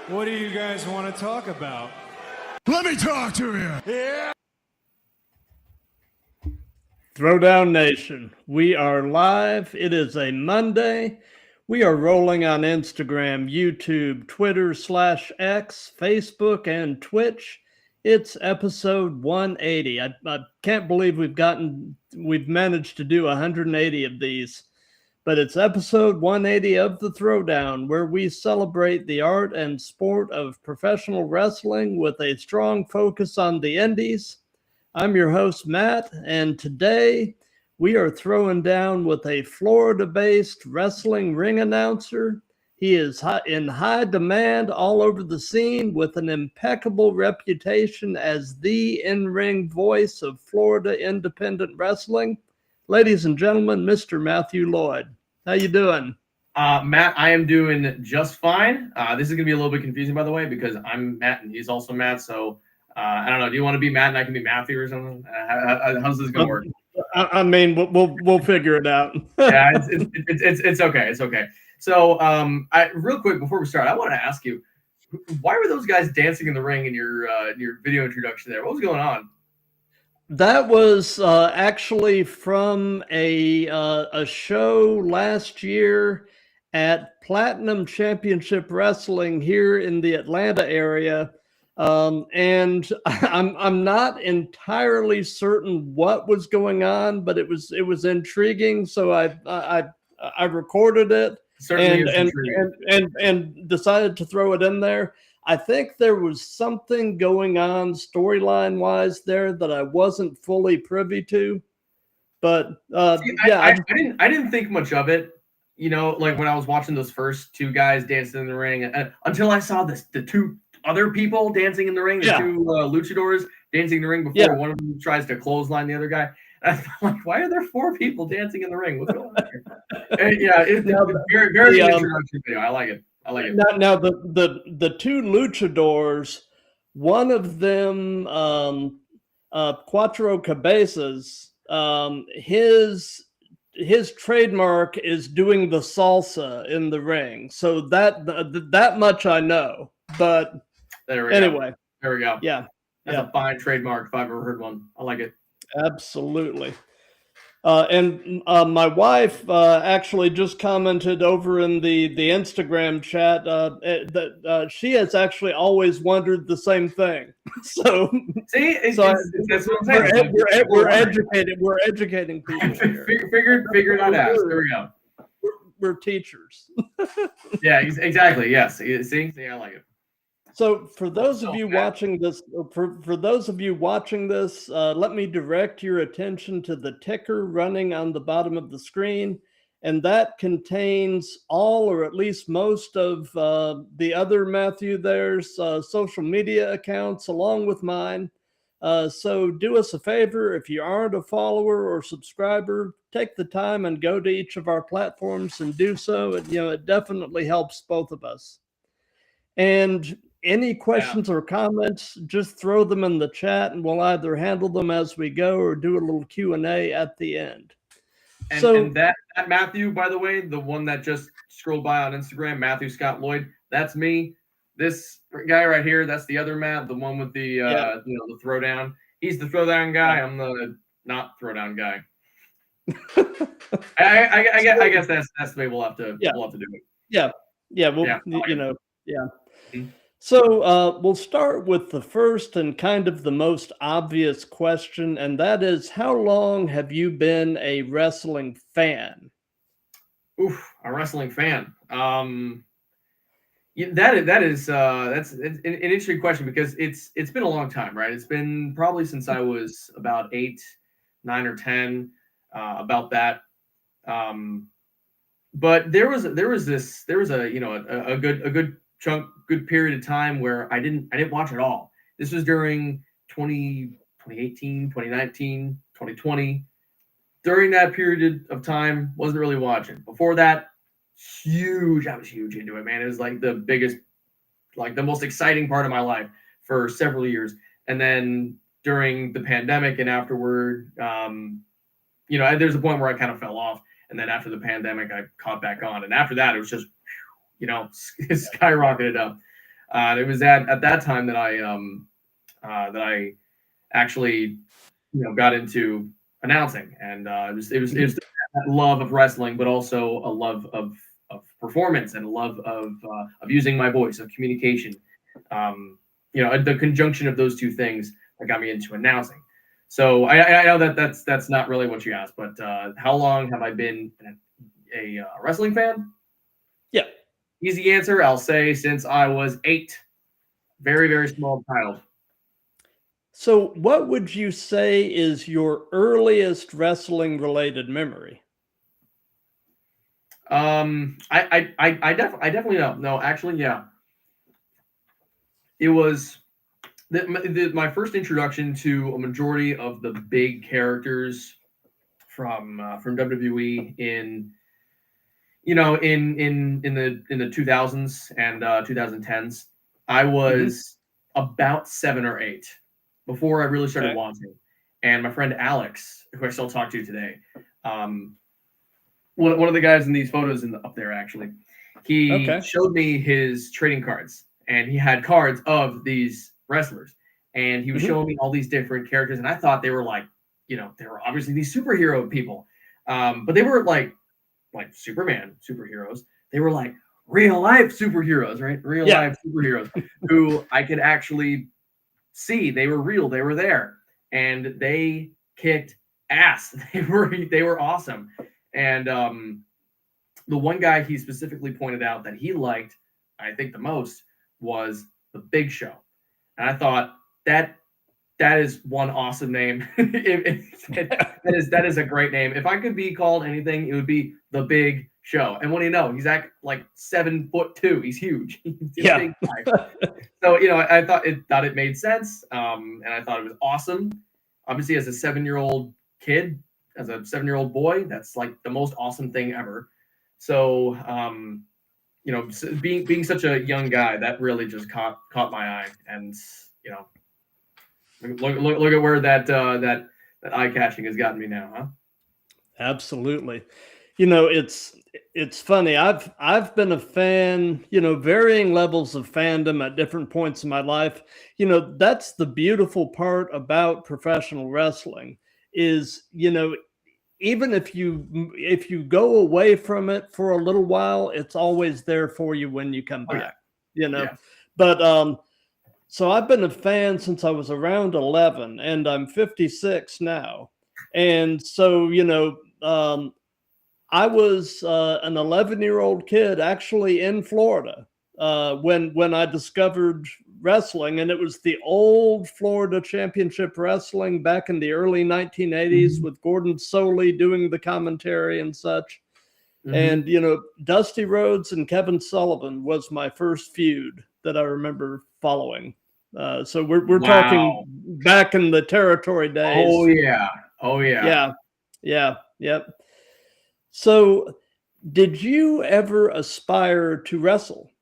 What do you guys want to talk about? Let me talk to you. Yeah. Throwdown Nation, we are live. It is a Monday. We are rolling on Instagram, YouTube, Twitter /X, Facebook, and Twitch. It's episode 180. I can't believe we've managed to do 180 of these, but it's episode 180 of the Throwdown, where we celebrate the art and sport of professional wrestling with a strong focus on the indies. I'm your host, Matt, and today we are throwing down with a Florida-based wrestling ring announcer. He is in high demand all over the scene with an impeccable reputation as the in-ring voice of Florida independent wrestling. Ladies and gentlemen, Mr. Matthew Lloyd. How you doing? Matt, I am doing just fine. This is going to be a little bit confusing, by the way, because I'm Matt and he's also Matt, so... I don't know. Do you want to be Matt and I can be Matthew or something? How's this gonna work? I mean, we'll figure it out. Yeah, it's okay. It's okay. So, real quick before we start, I want to ask you, why were those guys dancing in the ring in your video introduction there? What was going on? That was actually from a show last year at Platinum Championship Wrestling here in the Atlanta area. And I'm not entirely certain what was going on, but it was intriguing. So I recorded it and decided to throw it in there. I think there was something going on storyline wise there that I wasn't fully privy to, but I didn't think much of it. You know, like when I was watching those first two guys dancing in the ring, until I saw the two other people dancing in the ring, the two luchadors dancing in the ring before one of them tries to clothesline the other guy. And I thought, like, why are there four people dancing in the ring? What's going on here? It's very, very introductory video. I like it. Now the two luchadors, one of them, Cuatro Cabezas, his trademark is doing the salsa in the ring. So that much I know. But anyway, there we go. Yeah, that's a fine trademark if I've ever heard one. I like it. Absolutely. And my wife actually just commented over in the Instagram chat that she has actually always wondered the same thing. So see, that's what I'm saying. We're educated. We're educating people here. Figured out. There we go. We're teachers. Yeah, exactly. Yes. See, I like it. So for those of you watching this, let me direct your attention to the ticker running on the bottom of the screen, and that contains all, or at least most of the other Matthew there's social media accounts along with mine. So do us a favor, if you aren't a follower or subscriber, take the time and go to each of our platforms and do so. It definitely helps both of us. And any questions or comments, just throw them in the chat and we'll either handle them as we go or do a little Q&A at the end. And that Matthew, by the way, the one that just scrolled by on Instagram, Matthew Scott Lloyd, that's me. This guy right here, that's the other Matt, the one with the the throwdown. He's the throwdown guy. I'm the not throwdown guy. I guess that's the way we'll have to do it. Yeah. Mm-hmm. So we'll start with the first and kind of the most obvious question, and that is, how long have you been a wrestling fan? Oof, a wrestling fan. That's an interesting question because it's been a long time, right? It's been probably since I was about 8, 9, or 10, about that. But there was a good period of time where I didn't watch at all. This was during 2018, 2019, 2020. During that period of time, wasn't really watching. Before that, I was huge into it, man. It was like the biggest, like the most exciting part of my life for several years. And then during the pandemic and afterward, there's a point where I kind of fell off. And then after the pandemic, I caught back on. And after that, it was just, it skyrocketed up. It was at that time that I actually got into announcing, and it was that love of wrestling, but also a love of performance and a love of using my voice, of communication. The conjunction of those two things that got me into announcing. So I know that's not really what you asked, but how long have I been a wrestling fan? Yeah. Easy answer. I'll say since I was 8. Very, very small child. So, what would you say is your earliest wrestling related memory? I definitely know. No, actually, yeah. It was my first introduction to a majority of the big characters from WWE in the 2000s and 2010s. I was about 7 or 8 before I really started watching. And my friend Alex, who I still talk to today, one of the guys in these photos up there, actually, he showed me his trading cards, and he had cards of these wrestlers, and he was showing me all these different characters, and I thought they were they were obviously these superhero people, but they were like Superman superheroes. They were like real life superheroes, right? Real life superheroes who I could actually see. They were real. They were there, and they kicked ass. They were awesome. And the one guy he specifically pointed out that he liked, I think the most, was the Big Show. And I thought that is one awesome name. that is a great name. If I could be called anything, it would be the Big Show. And what do you know? He's 7'2". He's huge. He's a big guy. So I thought it made sense, and I thought it was awesome. Obviously, as a 7-year-old kid, as a 7-year-old boy, that's like the most awesome thing ever. So, being such a young guy, that really just caught my eye, and look at where that eye catching has gotten me now, huh? Absolutely. It's funny. I've been a fan, varying levels of fandom at different points in my life. That's the beautiful part about professional wrestling is, even if you go away from it for a little while, it's always there for you when you come back. But so I've been a fan since I was around 11, and I'm 56 now. And so, I was an 11-year-old kid actually in Florida when I discovered wrestling, and it was the old Florida Championship Wrestling back in the early 1980s with Gordon Soley doing the commentary and such. And Dusty Rhodes and Kevin Sullivan was my first feud that I remember following. So we're talking back in the territory days. Oh yeah. Yep. So, did you ever aspire to wrestle?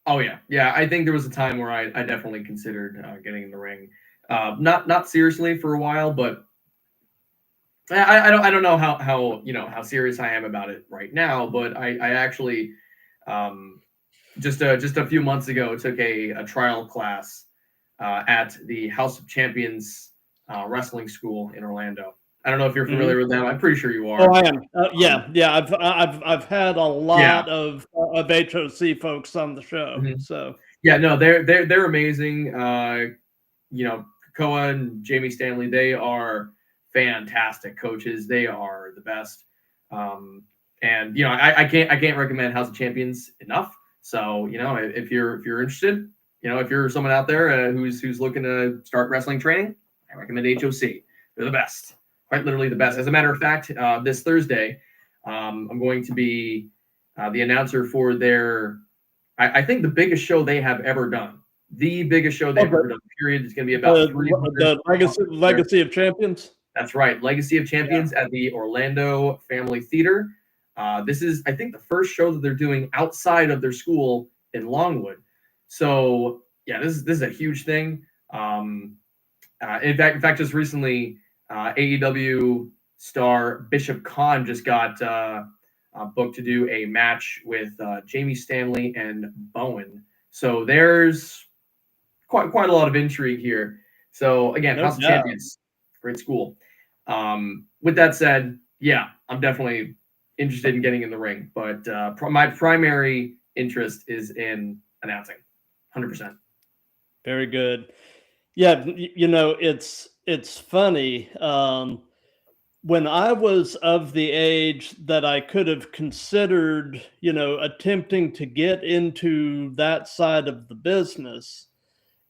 Oh yeah. I think there was a time where I definitely considered getting in the ring. Not seriously for a while, but I don't know how serious I am about it right now. But I actually just a few months ago took a trial class at the House of Champions wrestling school in Orlando. I don't know if you're familiar with them. I'm pretty sure you are. Oh, I am. Yeah. I've had a lot of HOC folks on the show. So no, they're amazing. Koa and Jamie Stanley, they are fantastic coaches. They are the best. And I can't recommend House of Champions enough. So if you're interested, if you're someone out there who's looking to start wrestling training, I recommend HOC. They're the best. Quite literally the best. As a matter of fact, this Thursday, I'm going to be the announcer for their, I think the biggest show they have ever done. The biggest show they've ever done, period. It's going to be about the Legacy of Champions. That's right. Legacy of Champions at the Orlando Family Theater. This is, I think, the first show that they're doing outside of their school in Longwood. So, yeah, this is a huge thing. In fact, just recently, AEW star Bishop Khan just got booked to do a match with Jamie Stanley and Bowen. So there's quite a lot of intrigue here. So again, House of Champions, great school. With that said, yeah, I'm definitely interested in getting in the ring, but my primary interest is in announcing, 100%. Very good. Yeah, it's funny. When I was of the age that I could have considered, attempting to get into that side of the business,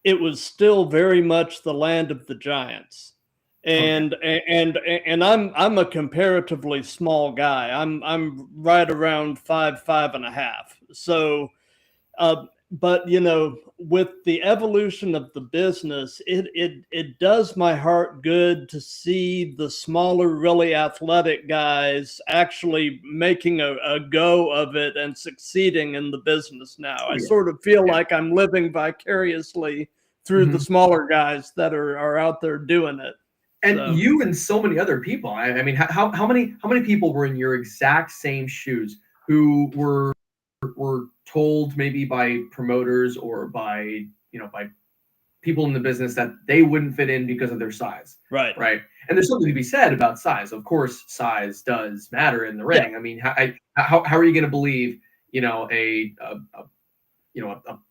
it was still very much the land of the giants. And I'm a comparatively small guy. I'm right around 5'5.5". So but with the evolution of the business, it does my heart good to see the smaller, really athletic guys actually making a go of it and succeeding in the business now. I sort of feel like I'm living vicariously through the smaller guys that are out there doing it. And you and so many other people. I mean, how many people were in your exact same shoes who were told maybe by promoters or by people in the business that they wouldn't fit in because of their size, right? And there's something to be said about size. Of course, size does matter in the ring. I mean, how are you going to believe a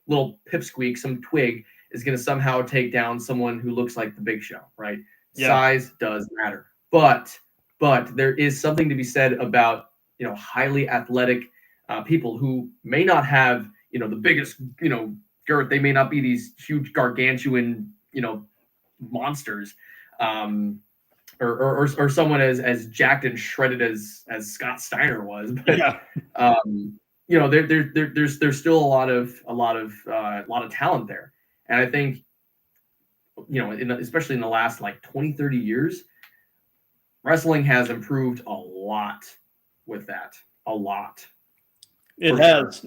little pipsqueak, some twig is going to somehow take down someone who looks like the Big Show, right? Size does matter, but there is something to be said about highly athletic people who may not have the biggest girth. They may not be these huge gargantuan monsters, or someone as jacked and shredded as Scott Steiner was. But there's still a lot of talent there, and I think especially in the last like 20-30 years, wrestling has improved a lot with that. A lot. It has.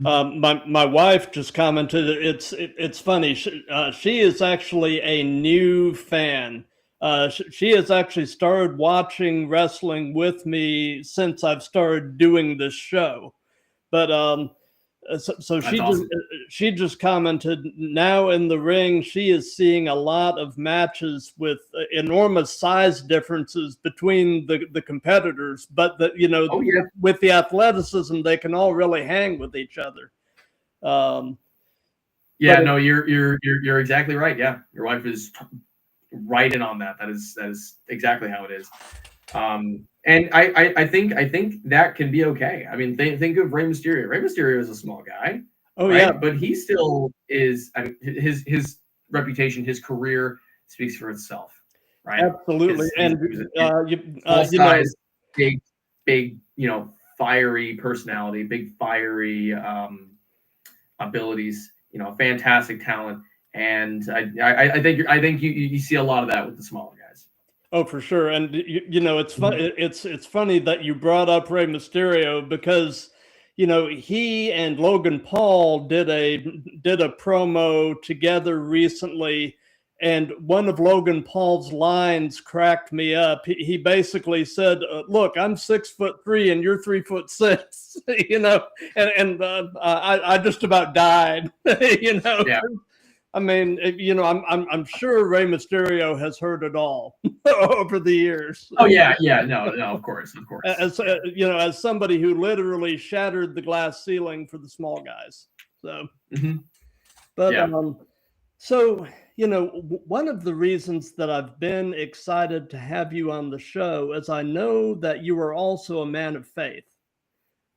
My wife just commented. It's funny. She is actually a new fan. She has actually started watching wrestling with me since I've started doing this show. But so she just commented, now in the ring she is seeing a lot of matches with enormous size differences between the competitors, but with the athleticism they can all really hang with each other. You're exactly right. Yeah, your wife is right in on that. That is exactly how it is. And I think that can be okay. I mean, think of Rey Mysterio. Rey Mysterio is a small guy. But he still is. I mean, his reputation, his career speaks for itself, right? Absolutely. Small size, big, fiery personality, big fiery abilities. Fantastic talent, and I think you see a lot of that with the smaller guys. Oh, for sure. And it's fun. It's funny that you brought up Rey Mysterio, because he and Logan Paul did a promo together recently, and one of Logan Paul's lines cracked me up. He basically said, "Look, I'm 6'3" and you're 3'6." I just about died. Yeah. I mean, I'm sure Rey Mysterio has heard it all over the years. Oh yeah, no, of course. As somebody who literally shattered the glass ceiling for the small guys. So, so one of the reasons that I've been excited to have you on the show is I know that you are also a man of faith.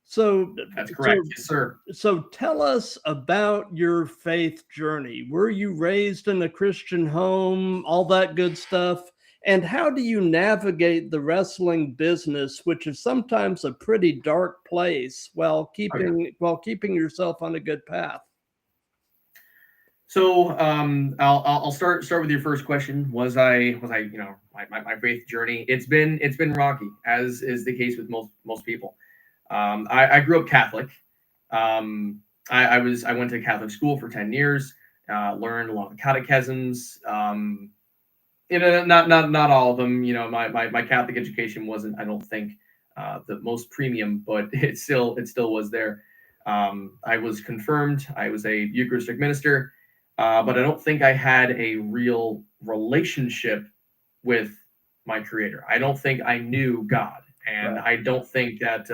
So that's correct. Yes, sir. So tell us about your faith journey. Were you raised in a Christian home, all that good stuff? And how do you navigate the wrestling business, which is sometimes a pretty dark place, while keeping yourself on a good path? So I'll start with your first question. Was I my faith journey? It's been rocky, as is the case with most people. I grew up Catholic. I went to Catholic school for 10 years. Learned a lot of catechisms. Not all of them. My Catholic education wasn't, I don't think, the most premium, but it still was there. I was confirmed. I was a Eucharistic minister, but I don't think I had a real relationship with my Creator. I don't think I knew God, and Right. I don't think that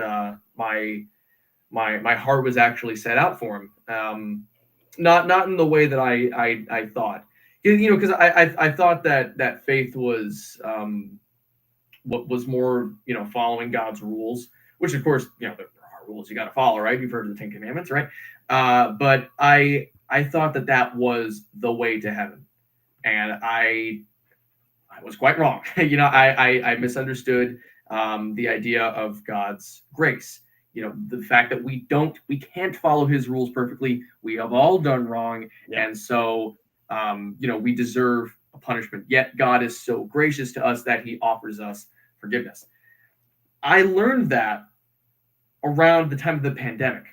my heart was actually set out for Him. Not in the way that I thought. Because I thought that faith was what was more following God's rules, which of course there are rules you got to follow, right? You've heard of the Ten Commandments, right? But I thought that was the way to heaven, and I was quite wrong. I misunderstood the idea of God's grace. The fact that we can't follow His rules perfectly. We have all done wrong, and so we deserve a punishment. Yet God is so gracious to us that He offers us forgiveness. I learned that around the time of the pandemic.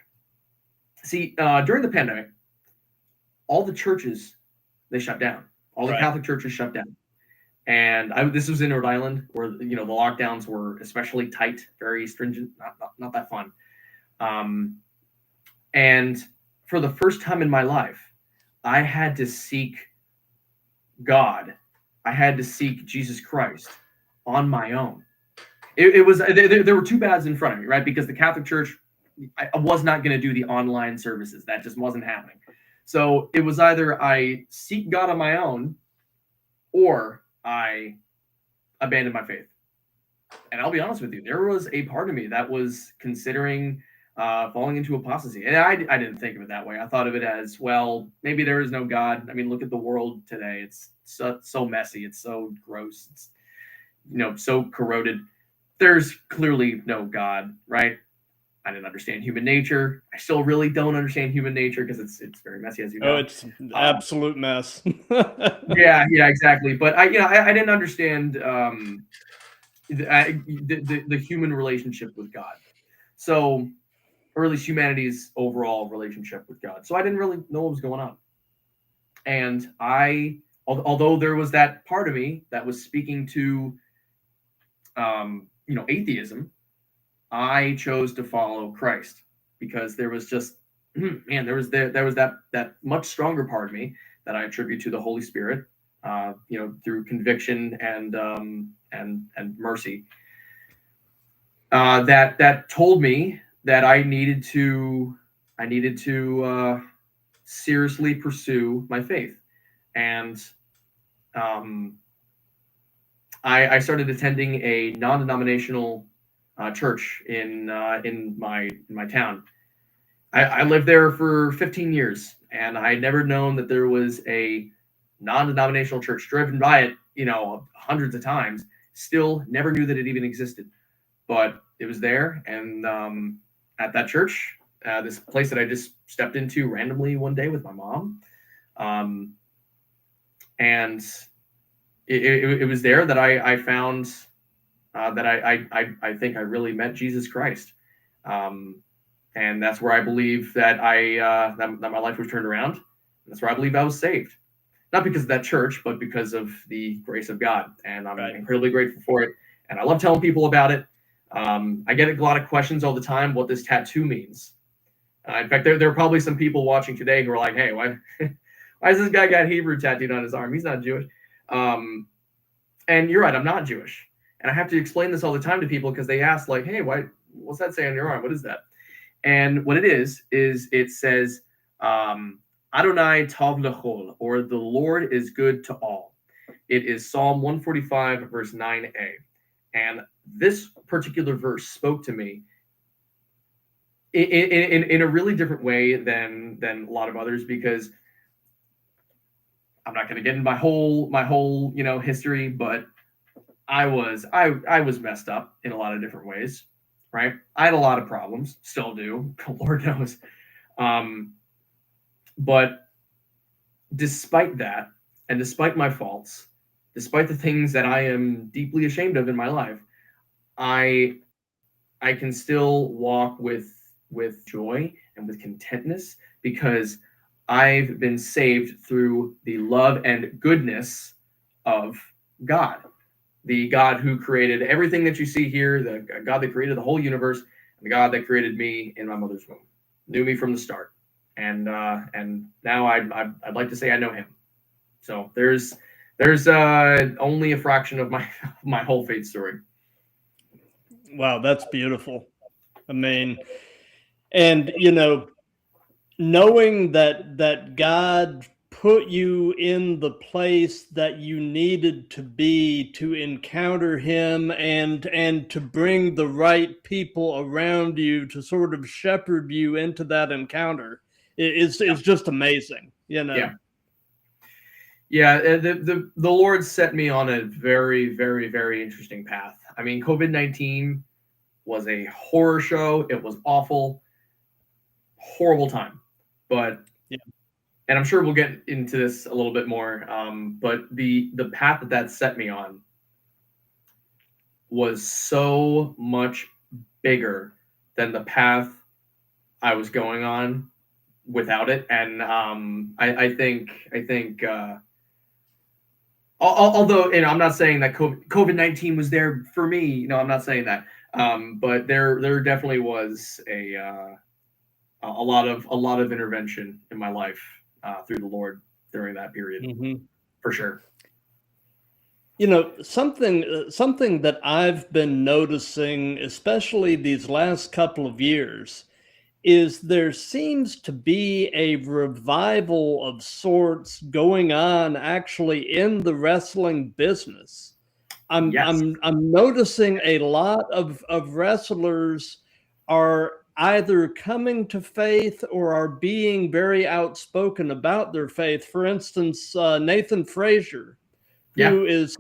See, during the pandemic, all the churches, they shut down. All the Catholic churches shut down. And this was in Rhode Island, where the lockdowns were especially tight, very stringent, not that fun. And for the first time in my life, I had to seek God. I had to seek Jesus Christ on my own. It was there were two baths in front of me, right? Because the Catholic Church, I was not going to do the online services. That just wasn't happening. So it was either I seek God on my own, or I abandoned my faith. And I'll be honest with you, there was a part of me that was considering falling into apostasy. And I didn't think of it that way. I thought of it as, well, maybe there is no God. I mean, look at the world today. It's so messy. It's so gross. It's so corroded. There's clearly no God, right? I didn't understand human nature. I still really don't understand human nature because it's very messy, as you know. Oh, it's absolute mess. Yeah, exactly. But I didn't understand the human relationship with God. So, or at least humanity's overall relationship with God. So I didn't really know what was going on. And although there was that part of me that was speaking to, atheism, I chose to follow Christ because there was just, there was that much stronger part of me that I attribute to the Holy Spirit, through conviction and mercy, that told me that I needed to seriously pursue my faith, and I started attending a non-denominational church in my town. I lived there for 15 years, and I had never known that there was a non-denominational church. Driven by it, hundreds of times, still never knew that it even existed. But it was there, and at that church, this place that I just stepped into randomly one day with my mom, and it was there that I found that I think I really met Jesus Christ. And that's where I believe that that my life was turned around. That's where I believe I was saved, not because of that church, but because of the grace of God. And I'm incredibly grateful for it. And I love telling people about it. I get a lot of questions all the time what this tattoo means. In fact, there are probably some people watching today who are like, "Hey, why has this guy got Hebrew tattooed on his arm? He's not Jewish." And you're right, I'm not Jewish. And I have to explain this all the time to people because they ask, like, "Hey, what's that say on your arm? What is that?" And what it is it says, Adonai Tov Lechol, or the Lord is good to all. It is Psalm 145, verse 9a. And this particular verse spoke to me in a really different way than a lot of others, because I'm not going to get into my whole history, but I was messed up in a lot of different ways, right? I had a lot of problems, still do, Lord knows. But despite that, and despite my faults, despite the things that I am deeply ashamed of in my life, I can still walk with joy and with contentness, because I've been saved through the love and goodness of God, the God who created everything that you see here, the God that created the whole universe, and the God that created me in my mother's womb. knew me from the start, and now I'd like to say I know him. So there's only a fraction of my whole faith story. Wow, that's beautiful. I mean, and you know, knowing that God put you in the place that you needed to be to encounter him and to bring the right people around you to sort of shepherd you into that encounter is just amazing, you know. Yeah, the Lord set me on a very, very, very interesting path. I mean, COVID-19 was a horror show. It was awful, horrible time. But yeah. And I'm sure we'll get into this a little bit more. But the path that set me on was so much bigger than the path I was going on without it. And I think although, I'm not saying that COVID-19 was there for me. No, I'm not saying that. But there definitely was a lot of intervention in my life through the Lord during that period, for sure. You know, something that I've been noticing, especially these last couple of years, is there seems to be a revival of sorts going on actually in the wrestling business. I'm noticing a lot of wrestlers are either coming to faith or are being very outspoken about their faith. For instance, Nathan Frazier, who is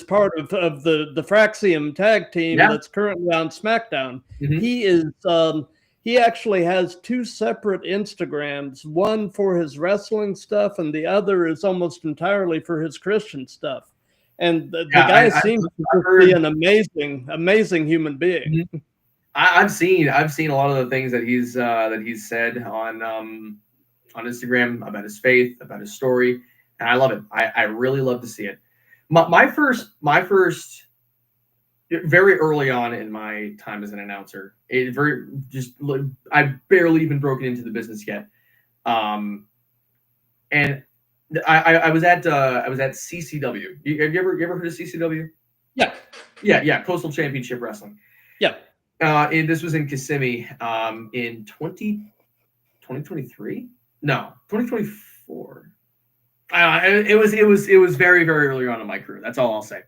part of the Fraxium tag team that's currently on SmackDown. He is he actually has two separate Instagrams, one for his wrestling stuff and the other is almost entirely for his Christian stuff. And the guy seems to be an amazing human being. I've seen a lot of the things that he's said on Instagram about his faith, about his story, and I love it. I really love to see it. My first very early on in my time as an announcer, I barely even broken into the business yet, and I was at CCW. Have you ever heard of CCW? Yeah, Coastal Championship Wrestling. Yeah. And this was in Kissimmee in 2023? No, 2024. It was very, very early on in my career. That's all I'll say.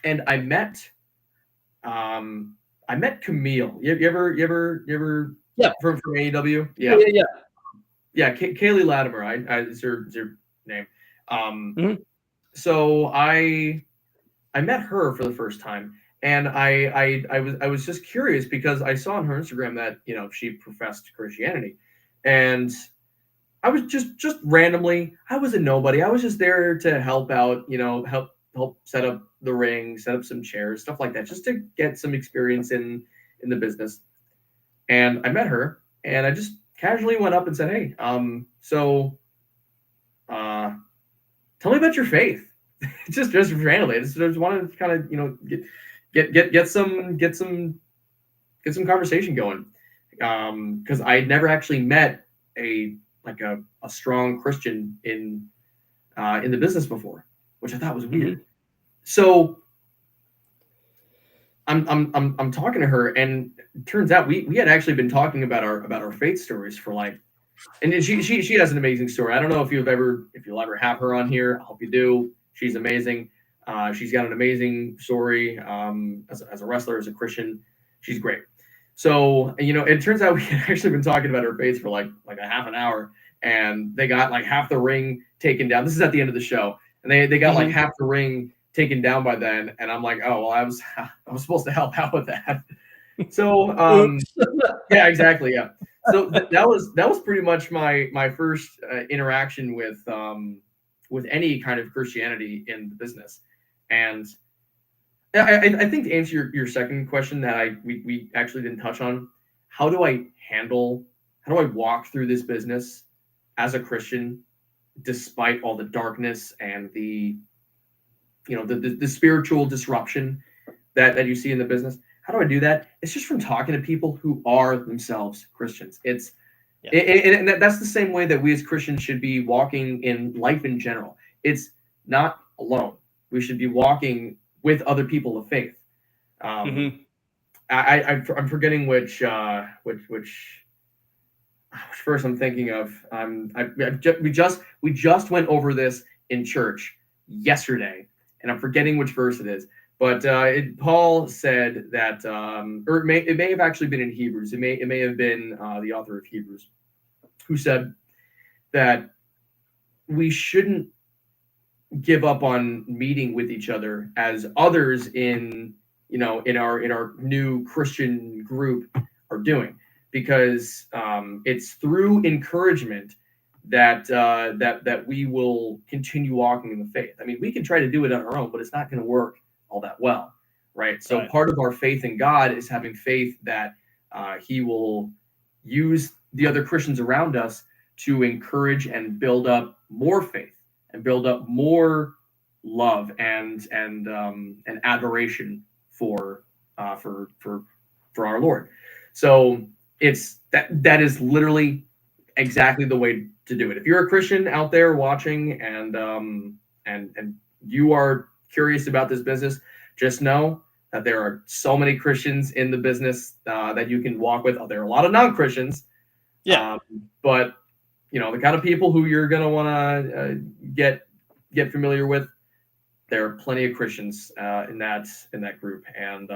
And I met Camille. You ever from AEW? Yeah, Kaylee Latimer. Is her name. So I met her for the first time, and I was just curious because I saw on her Instagram that she professed Christianity, and I was just randomly, I was a nobody. I was just there to help out, help set up the ring, set up some chairs, stuff like that, just to get some experience in the business. And I met her, and I just casually went up and said, "Hey, tell me about your faith." just randomly. I just wanted to kind of get some conversation going, because I never actually met a strong Christian in the business before, which I thought was weird. So I'm talking to her, and it turns out we had actually been talking about our faith stories for and she has an amazing story. I don't know if you'll ever have her on here. I hope you do. She's amazing. She's got an amazing story as a wrestler, as a Christian. She's great. So it turns out we had actually been talking about her faith for like a half an hour, and they got like half the ring taken down. This is at the end of the show, and they got like half the ring taken down by then, and I'm like, oh well, I was supposed to help out with that. So yeah, exactly, yeah. So that was pretty much my first interaction with any kind of Christianity in the business, and I think to answer your second question that we actually didn't touch on, how do I walk through this business as a Christian despite all the darkness and the spiritual disruption that you see in the business? how do I do that? It's just from talking to people who are themselves Christians. It's Yeah. and that's the same way that we as Christians should be walking in life in general. It's not alone. We should be walking with other people of faith. I'm forgetting which verse I'm thinking of. We just went over this in church yesterday, and I'm forgetting which verse it is. But Paul said that, or it may have actually been in Hebrews. It may have been the author of Hebrews, who said that we shouldn't give up on meeting with each other as others in our new Christian group are doing, because it's through encouragement that we will continue walking in the faith. I mean, we can try to do it on our own, but it's not going to work all that well, right? So part of our faith in God is having faith that He will use the other Christians around us to encourage and build up more faith and build up more love and adoration for our Lord. So it's that is literally exactly the way to do it. If you're a Christian out there watching and you are curious about this business, just know that there are so many Christians in the business that you can walk with. There are a lot of non-Christians, but the kind of people who you're gonna want to get familiar with, there are plenty of Christians in that group, and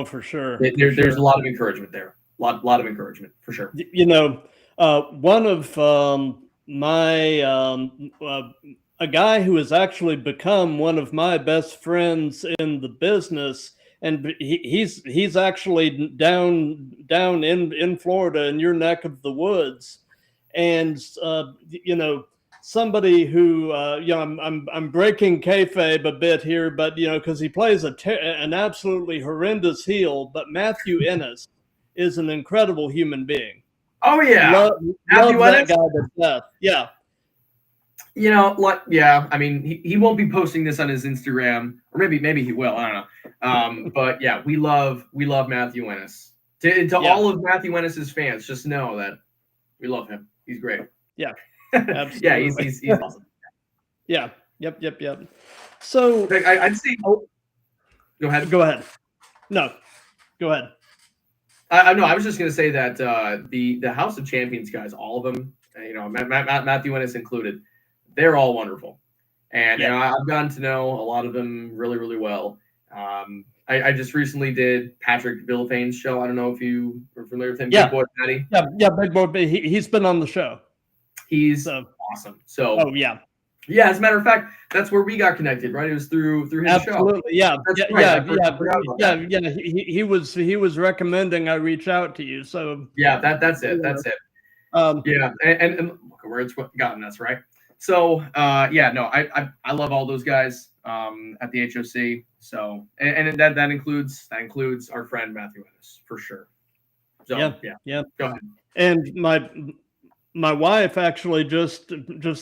for sure. There's a lot of encouragement there. Lot of encouragement for sure. One of a guy who has actually become one of my best friends in the business, and he's actually down in Florida, in your neck of the woods, and somebody who I'm breaking kayfabe a bit here, but because he plays an absolutely horrendous heel, but Matthew Ennis is an incredible human being. Oh yeah, love that guy to death. Yeah. I mean, he won't be posting this on his Instagram, or maybe he will. I don't know. But yeah, we love Matthew Ennis. To all of Matthew Ennis's fans, just know that we love him. He's great. Yeah, absolutely. Yeah, he's awesome. Yeah. Yep. So I'd say. Go ahead. No, go ahead. I was just gonna say that the House of Champions guys, all of them, Matthew Ennis included, they're all wonderful, and I've gotten to know a lot of them really, really well. I just recently did Patrick Villafane's show. I don't know if you are familiar with him. Yeah. Big Boy Patty. Yeah, Big Boy. He's been on the show. He's awesome. So. Oh yeah. Yeah, as a matter of fact, that's where we got connected, right? It was through his show. Absolutely, yeah. Right. Yeah. He was recommending I reach out to you. So yeah, that's it. And look where it's gotten us, right? So I love all those guys at the HOC. So and that includes our friend Matthew Ennis for sure. So yeah. Go ahead. And my wife actually just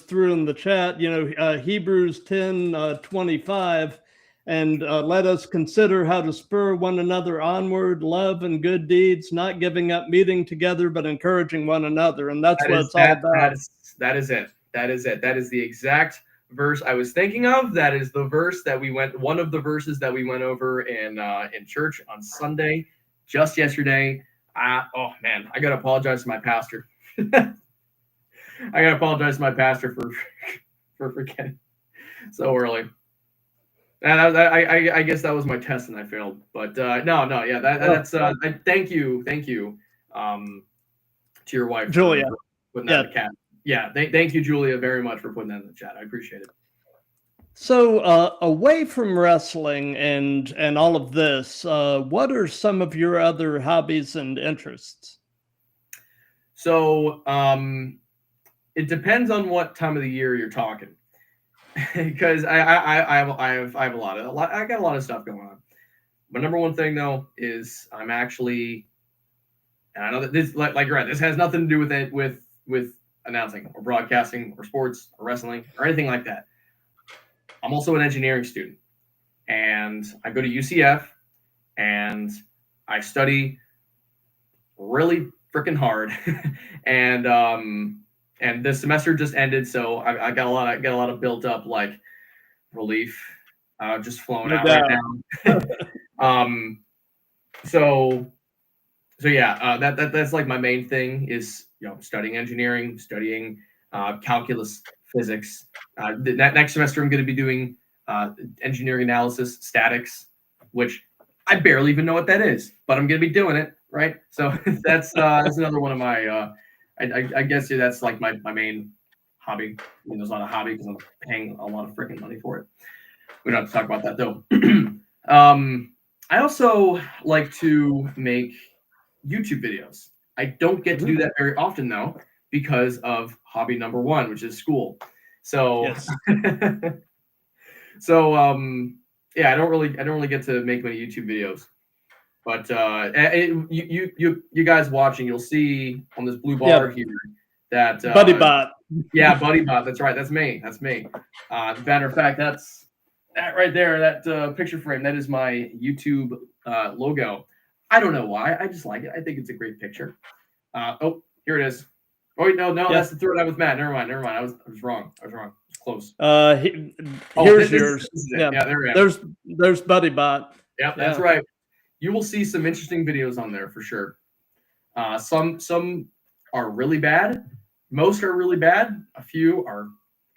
threw in the chat, Hebrews 10:25, and let us consider how to spur one another onward, love and good deeds, not giving up meeting together, but encouraging one another. And that's what it's all about. That is it. That is the exact verse I was thinking of. That is the verse that one of the verses that we went over in church on Sunday, just yesterday. Oh man, I gotta apologize to my pastor. I gotta apologize to my pastor for forgetting so early. And I guess that was my test and I failed. But that's thank you to your wife, Julia, putting that in the chat. Yeah, thank you, Julia, very much for putting that in the chat. I appreciate it. So away from wrestling and all of this, what are some of your other hobbies and interests? So it depends on what time of the year you're talking, because I have a lot. I got a lot of stuff going on. My number one thing though is I'm actually, and I know that this like you're right. This has nothing to do with it with announcing or broadcasting or sports or wrestling or anything like that. I'm also an engineering student, and I go to UCF, and I study really freaking hard, and the semester just ended, so I got a lot of built up like relief, just flowing No out right doubt. now. So yeah, that's like my main thing is studying engineering, studying calculus, physics. Next semester I'm going to be doing engineering analysis, statics, which I barely even know what that is, but I'm going to be doing it, right? So that's another one of my. I guess that's like my main hobby. I mean, it's not a hobby because I'm paying a lot of freaking money for it. We don't have to talk about that though. I also like to make YouTube videos. I don't get to do that very often though, because of hobby number one, which is school. So, Yes. yeah, I don't really get to make many YouTube videos. But you guys watching, you'll see on this blue bar here that Buddy Bot. Yeah, Buddy Bot. That's right. That's me. Matter of fact, that's that right there. That picture frame. That is my YouTube logo. I don't know why. I just like it. I think it's a great picture. Oh, here it is. Oh wait, no, that's the Throwdown with Matt. Never mind. I was wrong. I was close. Here's yours. This is yeah, there we go. There's Buddy Bot. Yep, that's right. You will see some interesting videos on there for sure. Some are really bad. Most are really bad. A few are,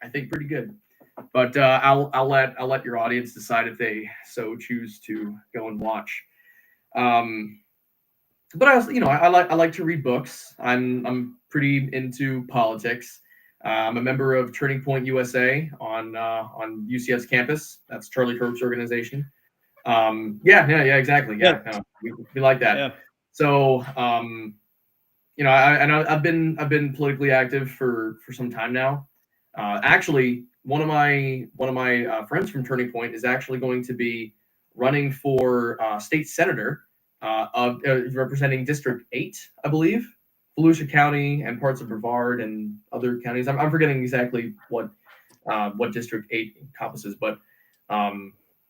I think, pretty good. But I'll let your audience decide if they so choose to go and watch. But I also, I like to read books. I'm pretty into politics. I'm a member of Turning Point USA on UCS campus. That's Charlie Kirk's organization. Yeah, exactly. Yeah, no, we like that. Yeah. So, I've been politically active for some time now. Actually, one of my friends from Turning Point is actually going to be running for state senator of representing District 8, I believe, Volusia County and parts of Brevard and other counties. I'm forgetting exactly what District 8 encompasses, but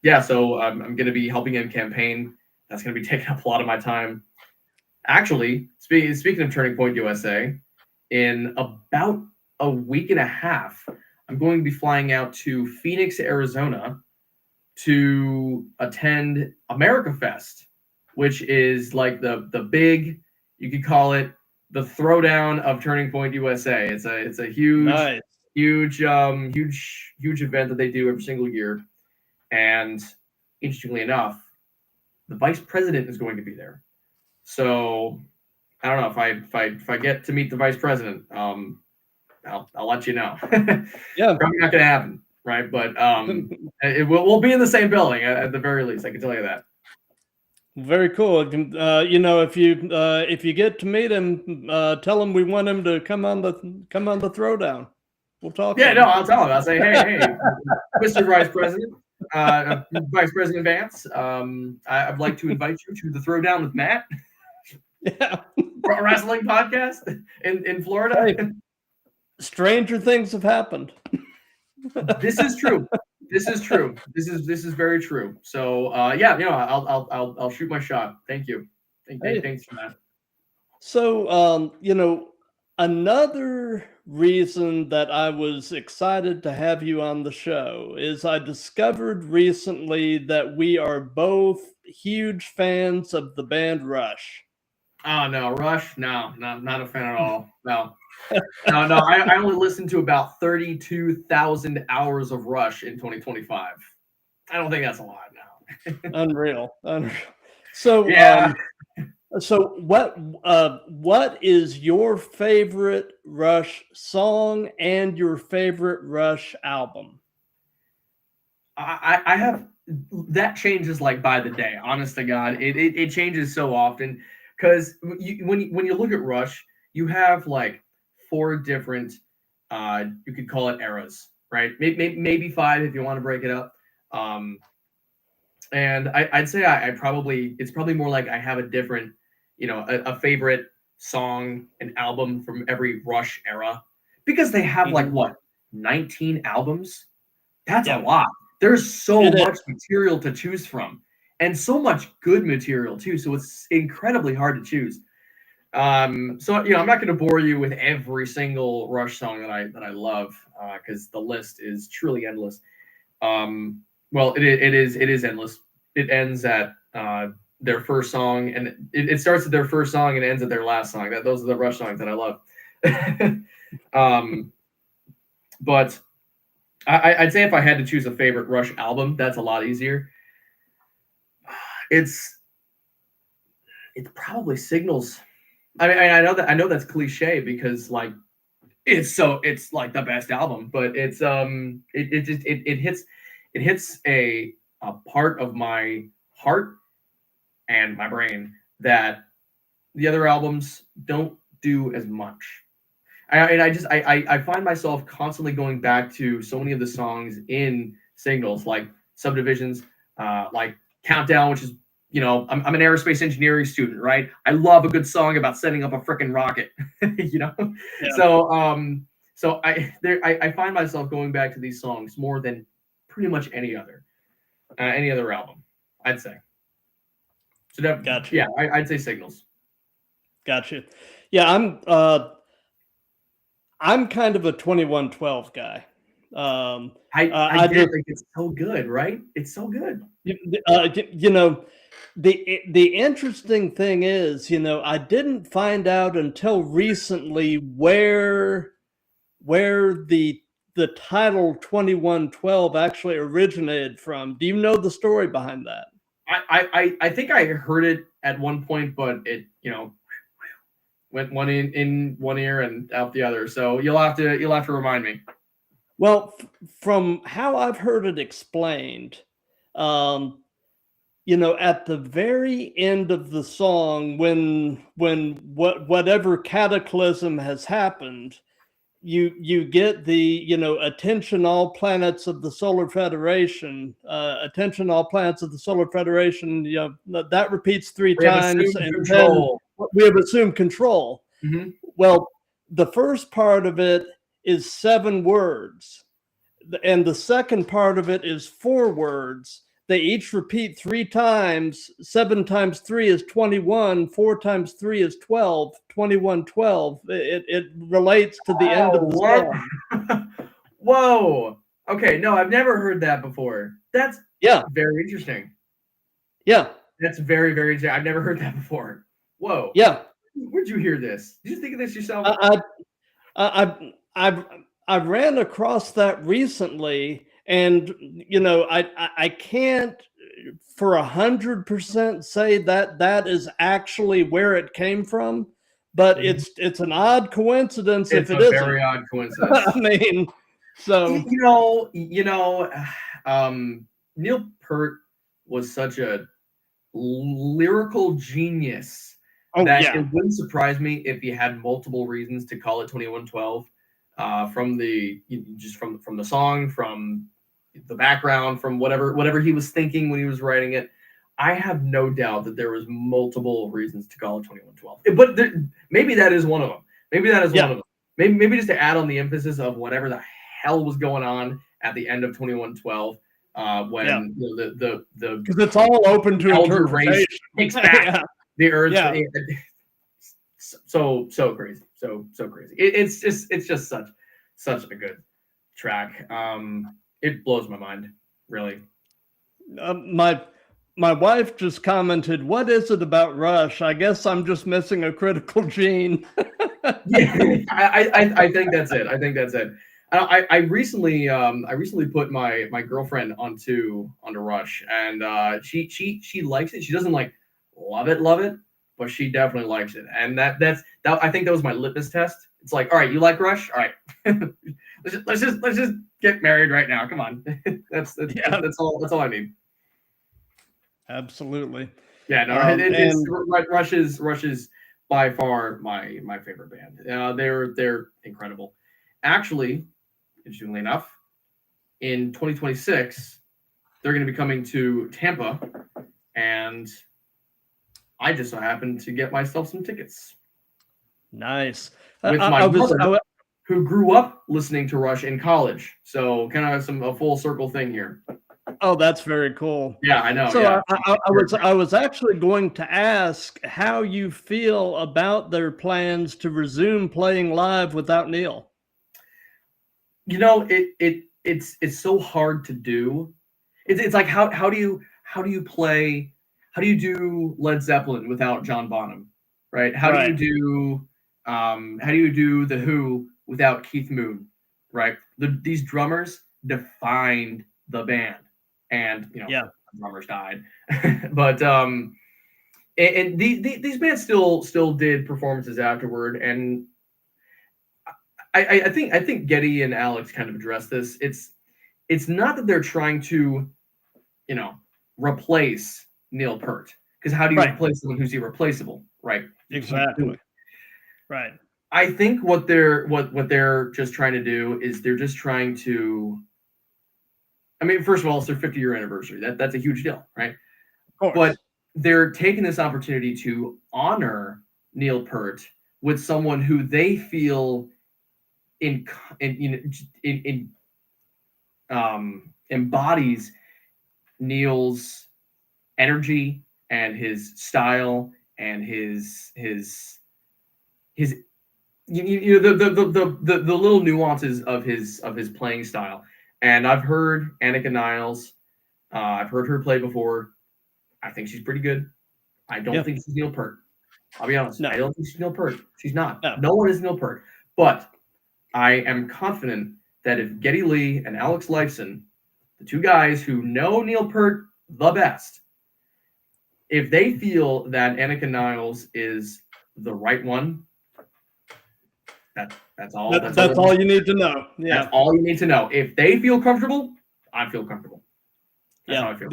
yeah. So I'm going to be helping him campaign. That's going to be taking up a lot of my time. Actually, speaking of Turning Point USA, in about a week and a half, I'm going to be flying out to Phoenix, Arizona, to attend America Fest, which is like the big, you could call it the Throwdown of Turning Point USA. It's a huge, huge event that they do every single year. And interestingly enough, the vice president is going to be there. So I don't know if I get to meet the vice president, I'll let you know. Yeah, probably not going to happen, right? But we'll be in the same building at the very least. I can tell you that. Very cool. If you get to meet him, tell him we want him to come on the Throwdown. We'll talk. Yeah, no, I'll tell him. I'll say, hey, Mr. Vice President, Vice President Vance, I'd like to invite you to the Throwdown with Matt. Yeah, wrestling podcast in Florida. Hey, stranger things have happened. This is true. This is very true. So I'll shoot my shot. Thank you. Thanks for that. So another reason that I was excited to have you on the show is I discovered recently that we are both huge fans of the band Rush. Oh no, Rush? No, not a fan at all. No. No. I only listened to about 32,000 hours of Rush in 2025. I don't think that's a lot now. Unreal. So yeah. So what is your favorite Rush song and your favorite Rush album? I have that changes like by the day. Honest to God, it changes so often because when you look at Rush, you have like 4 different you could call it eras, right? Maybe 5 if you want to break it up. And I'd say it's probably more like I have a different, a favorite song and album from every Rush era because they have like 19 albums. That's a lot. There's so much material to choose from. and so much good material too. So it's incredibly hard to choose. So I'm not going to bore you with every single Rush song that I love because the list is truly endless. Well, it is endless. It ends at their first song, and it starts at their first song and ends at their last song. Those are the Rush songs that I love. But I'd say if I had to choose a favorite Rush album, that's a lot easier. It's probably Signals. I mean, I know that's cliche because like it's like the best album, but it's it hits a part of my heart and my brain that the other albums don't do as much. I find myself constantly going back to so many of the songs in Signals, like Subdivisions, like Countdown, which is I'm an aerospace engineering student, right? I love a good song about setting up a freaking rocket, Yeah. So I find myself going back to these songs more than pretty much any other album, I'd say. So that, Gotcha. yeah, I'd say Signals. Gotcha. Yeah, I'm kind of a 2112 guy. I think it's so good, right? It's so good. The interesting thing is, I didn't find out until recently where the title 2112 actually originated from. Do you know the story behind that? I think I heard it at one point, but it went one in one ear and out the other. So you'll have to remind me. Well, from how I've heard it explained, at the very end of the song, when whatever cataclysm has happened, you get the attention all planets of the Solar Federation, attention all planets of the Solar Federation. That repeats three times, and control. Then we have assumed control. Mm-hmm. Well, the first part of it is 7 words, and the second part of it is 4 words. They each repeat 3 times. 7 times 3 is 21. 4 times 3 is 12. 2112. It relates to the end of the song. Whoa. Okay, no, I've never heard that before. That's very interesting. Yeah. That's very, very interesting. I've never heard that before. Whoa. Yeah. Where'd you hear this? Did you think of this yourself? I ran across that recently. And I can't for 100% say that is actually where it came from, but it's an odd coincidence if it isn't. It's a very odd coincidence. I mean, so Neil Peart was such a lyrical genius that it wouldn't surprise me if he had multiple reasons to call it 2112. From the song, from the background, from whatever he was thinking when he was writing it. I have no doubt that there was multiple reasons to call it 2112. But maybe that is one of them. Maybe that is one of them. Maybe just to add on the emphasis of whatever the hell was going on at the end of 2112 when the because it's all open to interpretation. Takes back the Earth. Yeah. So crazy. So crazy. It's just such a good track. It blows my mind, really. My wife just commented, "What is it about Rush? I guess I'm just missing a critical gene." Yeah, I think that's it. I recently put my girlfriend onto Rush, and she likes it. She doesn't like love it, but she definitely likes it. And that's I think that was my litmus test. It's like, all right, you like Rush? All right. let's just get married right now. Come on. That's all I need. Absolutely. Yeah, no, Rush is by far my favorite band. They're incredible. Actually, interestingly enough, in 2026, they're going to be coming to Tampa, and I just so happened to get myself some tickets. Nice. With my mother, who grew up listening to Rush in college. So kind of a full circle thing here. Oh, that's very cool. Yeah, I know. So Yeah. I was actually going to ask how you feel about their plans to resume playing live without Neil. You know, it's so hard to do. It's like how do you play, how do you do Led Zeppelin without John Bonham, right? How do you Right. do The Who without Keith Moon, right? These drummers defined the band, and Yeah. drummers died, but and these bands still did performances afterward, and I think Getty and Alex kind of addressed this. It's not that they're trying to, replace Neil Peart, because how do you Right. replace someone who's irreplaceable, right? You can't do Exactly. it. Right. I think what they're just trying to do is they're just trying to. I mean, first of all, it's their 50-year anniversary. That's a huge deal, right? Of course. But they're taking this opportunity to honor Neil Peart with someone who they feel embodies Neil's energy and his style and his the little nuances of his playing style. And I've heard Annika Niles. I've heard her play before. I think she's pretty good. I don't think she's Neil Peart. I'll be honest. No. I don't think she's Neil Peart. She's not. No. No one is Neil Peart. But I am confident that if Geddy Lee and Alex Lifeson, the two guys who know Neil Peart the best, if they feel that Annika Niles is the right one, that's all. That's all you need to know. Yeah. That's all you need to know. If they feel comfortable, I feel comfortable. That's how I feel.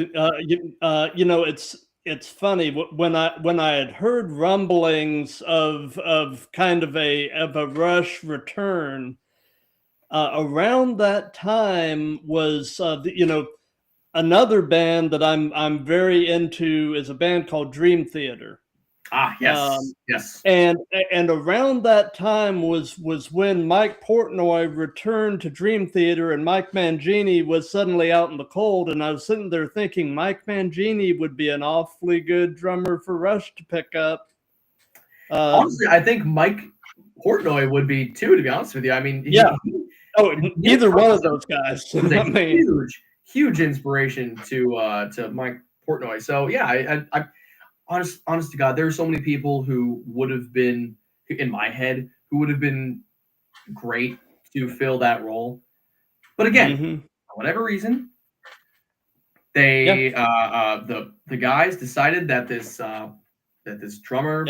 It's funny when I had heard rumblings of kind of a Rush return. Around that time was another band that I'm very into is a band called Dream Theater. Yes, yes. And around that time was when Mike Portnoy returned to Dream Theater, and Mike Mangini was suddenly out in the cold. And I was sitting there thinking Mike Mangini would be an awfully good drummer for Rush to pick up. Honestly, I think Mike Portnoy would be too. To be honest with you, I mean, either one of those guys. I mean, huge inspiration to Mike Portnoy. So yeah, I honest to God, there are so many people who would have been in my head who would have been great to fill that role. But again, for whatever reason, they the guys decided that this drummer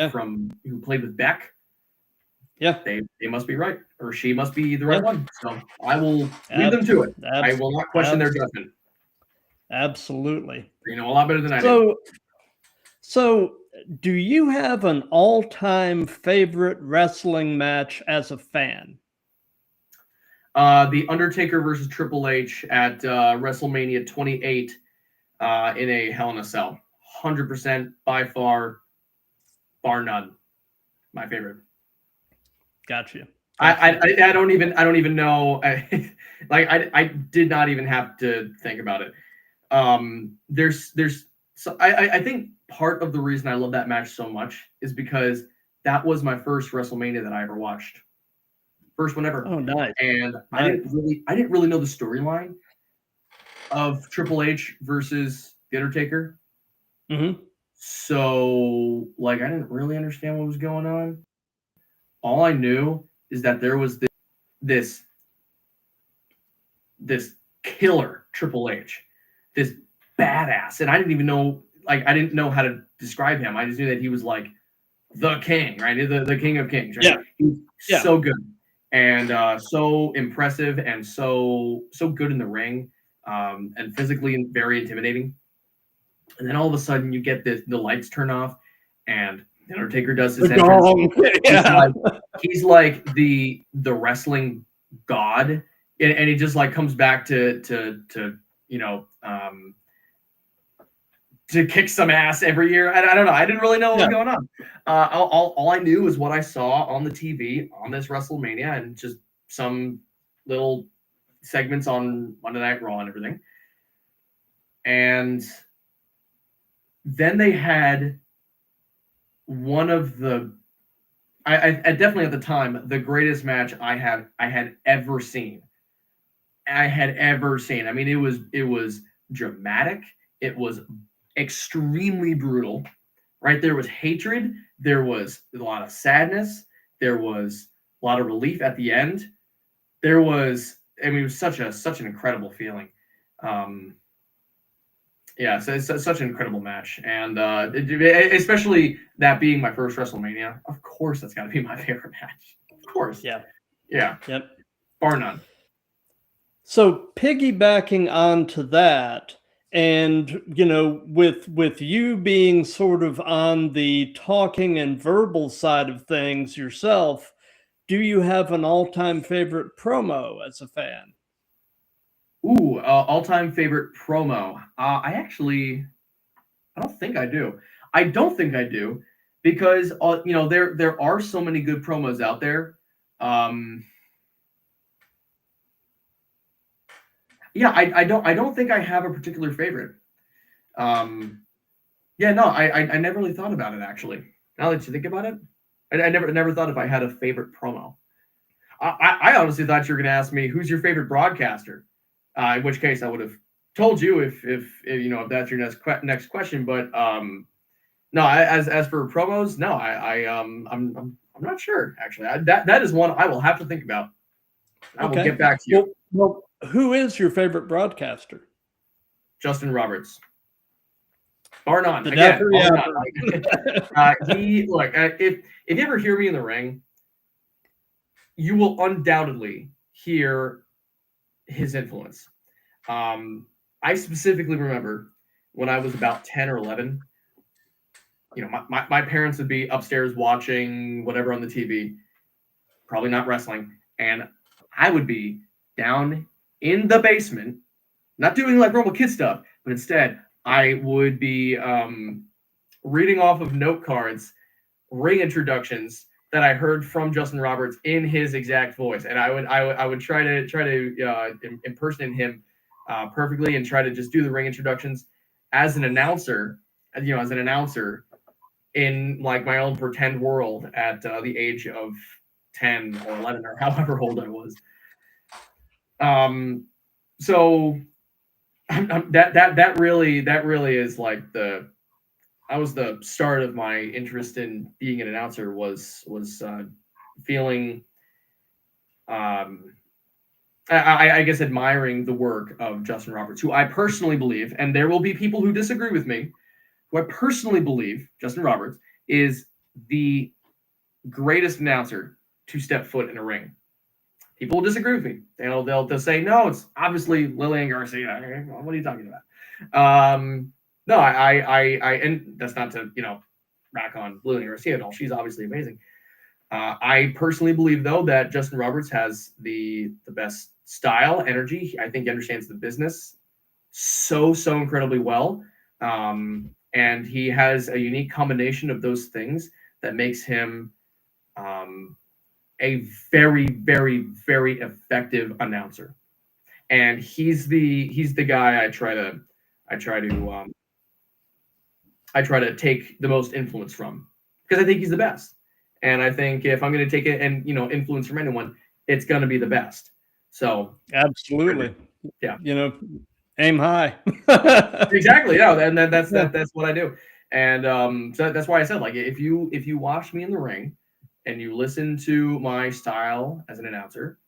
who played with Beck, they must be right, or she must be the right one. So I will leave them to it. I will not question their judgment. Absolutely. You know a lot better than I do. So, do you have an all-time favorite wrestling match as a fan? The Undertaker versus Triple H at WrestleMania 28 in a Hell in a Cell. 100% by far, bar none, my favorite. Gotcha. I don't even know. I did not even have to think about it. So I think part of the reason I love that match so much is because that was my first WrestleMania that I ever watched. First one ever. Oh, nice. And I didn't really know the storyline of Triple H versus The Undertaker. So I didn't really understand what was going on. All I knew is that there was this killer Triple H, this badass, and I didn't even know, I didn't know how to describe him. I just knew that he was like the king, right? The king of kings, right? Yeah. He was so good and so impressive and so good in the ring, and physically very intimidating. And then all of a sudden you get the lights turn off and the Undertaker does his entrance. He's like the wrestling god, and he just comes back to kick some ass every year. I don't know. I didn't really know what was going on. All I knew was what I saw on the TV on this WrestleMania and just some little segments on Monday Night Raw and everything. And then they had one of the, I definitely at the time, the greatest match I had ever seen. I mean, it was dramatic. It was extremely brutal. Right? There was hatred. There was a lot of sadness. There was a lot of relief at the end. There was, I mean, it was such an incredible feeling. Yeah, so it's such an incredible match, and especially that being my first WrestleMania. Of course, that's got to be my favorite match. Of course. Yeah. Yep. Bar none. So piggybacking onto that, and with you being sort of on the talking and verbal side of things yourself, do you have an all-time favorite promo as a fan? Ooh, all-time favorite promo. I don't think I do. I don't think I do because there are so many good promos out there. Yeah, I don't think I have a particular favorite. Yeah, no, I never really thought about it actually. Now that you think about it, I never thought if I had a favorite promo. I honestly thought you were going to ask me who's your favorite broadcaster. In which case I would have told you if that's your next question. But no, as for promos, no, I'm not sure actually. That is one I will have to think about. I will get back to you. Well, who is your favorite broadcaster? Justin Roberts. Bar none. The Again, if you ever hear me in the ring, you will undoubtedly hear his influence. I specifically remember when I was about 10 or 11, my parents would be upstairs watching whatever on the TV, probably not wrestling, and I would be down in the basement, not doing like normal kid stuff, but instead I would be reading off of note cards, ring introductions that I heard from Justin Roberts in his exact voice, and I would try to impersonate him perfectly and try to just do the ring introductions as an announcer, in like my own pretend world at the age of 10 or 11 or however old I was. So that really is like that was the start of my interest in being an announcer was feeling I guess admiring the work of Justin Roberts, who I personally believe, and there will be people who disagree with me, who I personally believe Justin Roberts is the greatest announcer to step foot in a ring. People will disagree with me. They'll say, no, it's obviously Lillian Garcia. What are you talking about? No, I and that's not to rack on Lillian Garcia at all. She's obviously amazing. I personally believe though that Justin Roberts has the best style, energy. I think he understands the business so incredibly well, and he has a unique combination of those things that makes him a very effective announcer. And he's the guy I try to take the most influence from, because I think he's the best. And I think if I'm going to take it and influence from anyone, it's going to be the best. So absolutely, yeah, aim high. Exactly, yeah, and that's what I do. And so that's why I said, like, if you watch me in the ring and you listen to my style as an announcer,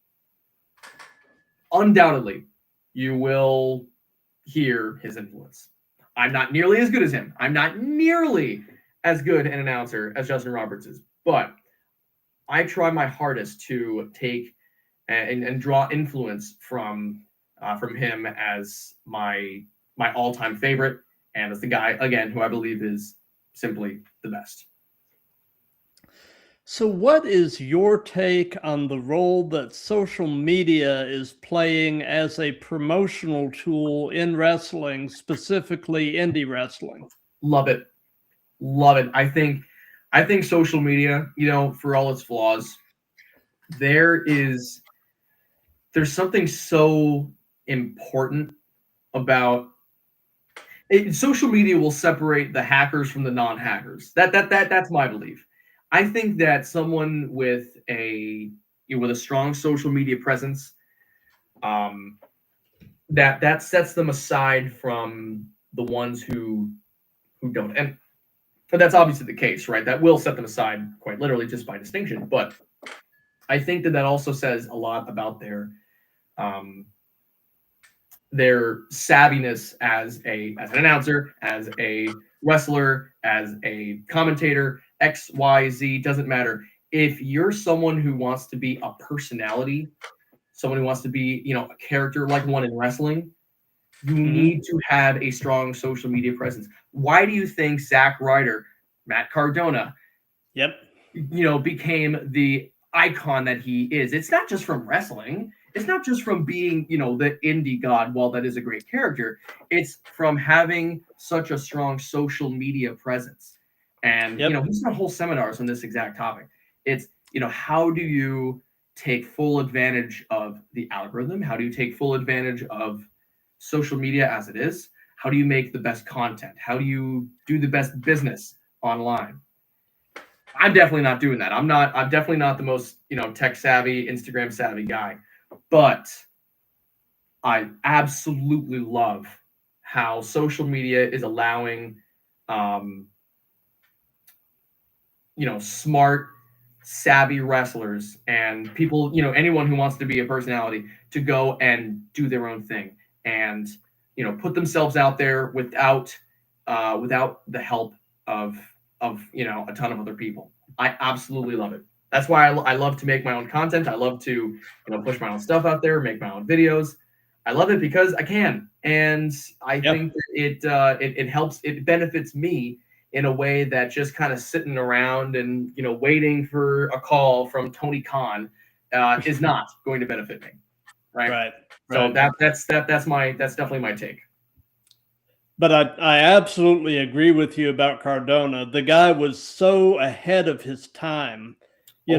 undoubtedly you will hear his influence. I'm not nearly as good as him. I'm not nearly as good an announcer as Justin Roberts is, but I try my hardest to take and draw influence from him as my all-time favorite, and as the guy, again, who I believe is simply the best. So what is your take on the role that social media is playing as a promotional tool in wrestling, specifically indie wrestling? Love it. I think social media, for all its flaws, there's something so important about social media will separate the hackers from the non-hackers. That's my belief. I think that someone with with a strong social media presence, that sets them aside from the ones who don't. And that's obviously the case, right? That will set them aside quite literally just by distinction. But I think that also says a lot about their savviness as an announcer, as a wrestler, as a commentator, X, Y, Z, doesn't matter. If you're someone who wants to be a personality, someone who wants to be, a character like one in wrestling, you need to have a strong social media presence. Why do you think Zack Ryder, Matt Cardona, became the icon that he is? It's not just from wrestling. It's not just from being, the indie god, while that is a great character. It's from having such a strong social media presence. And, he's done whole seminars on this exact topic. It's, how do you take full advantage of the algorithm? How do you take full advantage of social media as it is? How do you make the best content? How do you do the best business online? I'm definitely not doing that. I'm definitely not the most, tech savvy, Instagram savvy guy, but I absolutely love how social media is allowing, smart, savvy wrestlers and people, anyone who wants to be a personality to go and do their own thing and, put themselves out there without the help of a ton of other people. I absolutely love it. That's why I love to make my own content. I love to push my own stuff out there, make my own videos. I love it because I can, and I think that it helps. It benefits me in a way that just kind of sitting around and waiting for a call from Tony Khan is not going to benefit me, right? So that's definitely my take. But I absolutely agree with you about Cardona. The guy was so ahead of his time. He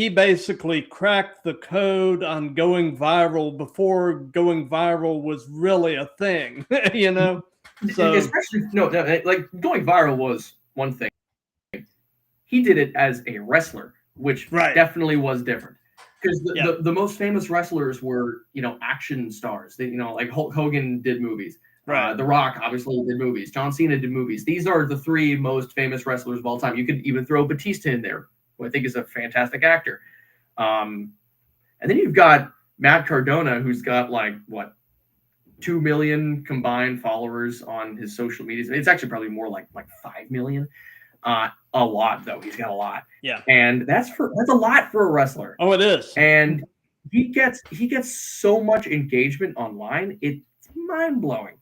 basically cracked the code on going viral before going viral was really a thing. So especially like going viral was one thing. He did it as a wrestler, which definitely was different. Because the most famous wrestlers were, action stars. They, like Hulk Hogan did movies. The Rock obviously did movies. John Cena did movies. These are the three most famous wrestlers of all time. You could even throw Batista in there, who I think is a fantastic actor. And then you've got Matt Cardona, who's got 2 million combined followers on his social media. It's actually probably more like 5 million. A lot though. He's got a lot. Yeah. And that's a lot for a wrestler. Oh, it is. And he gets so much engagement online. It's mind blowing.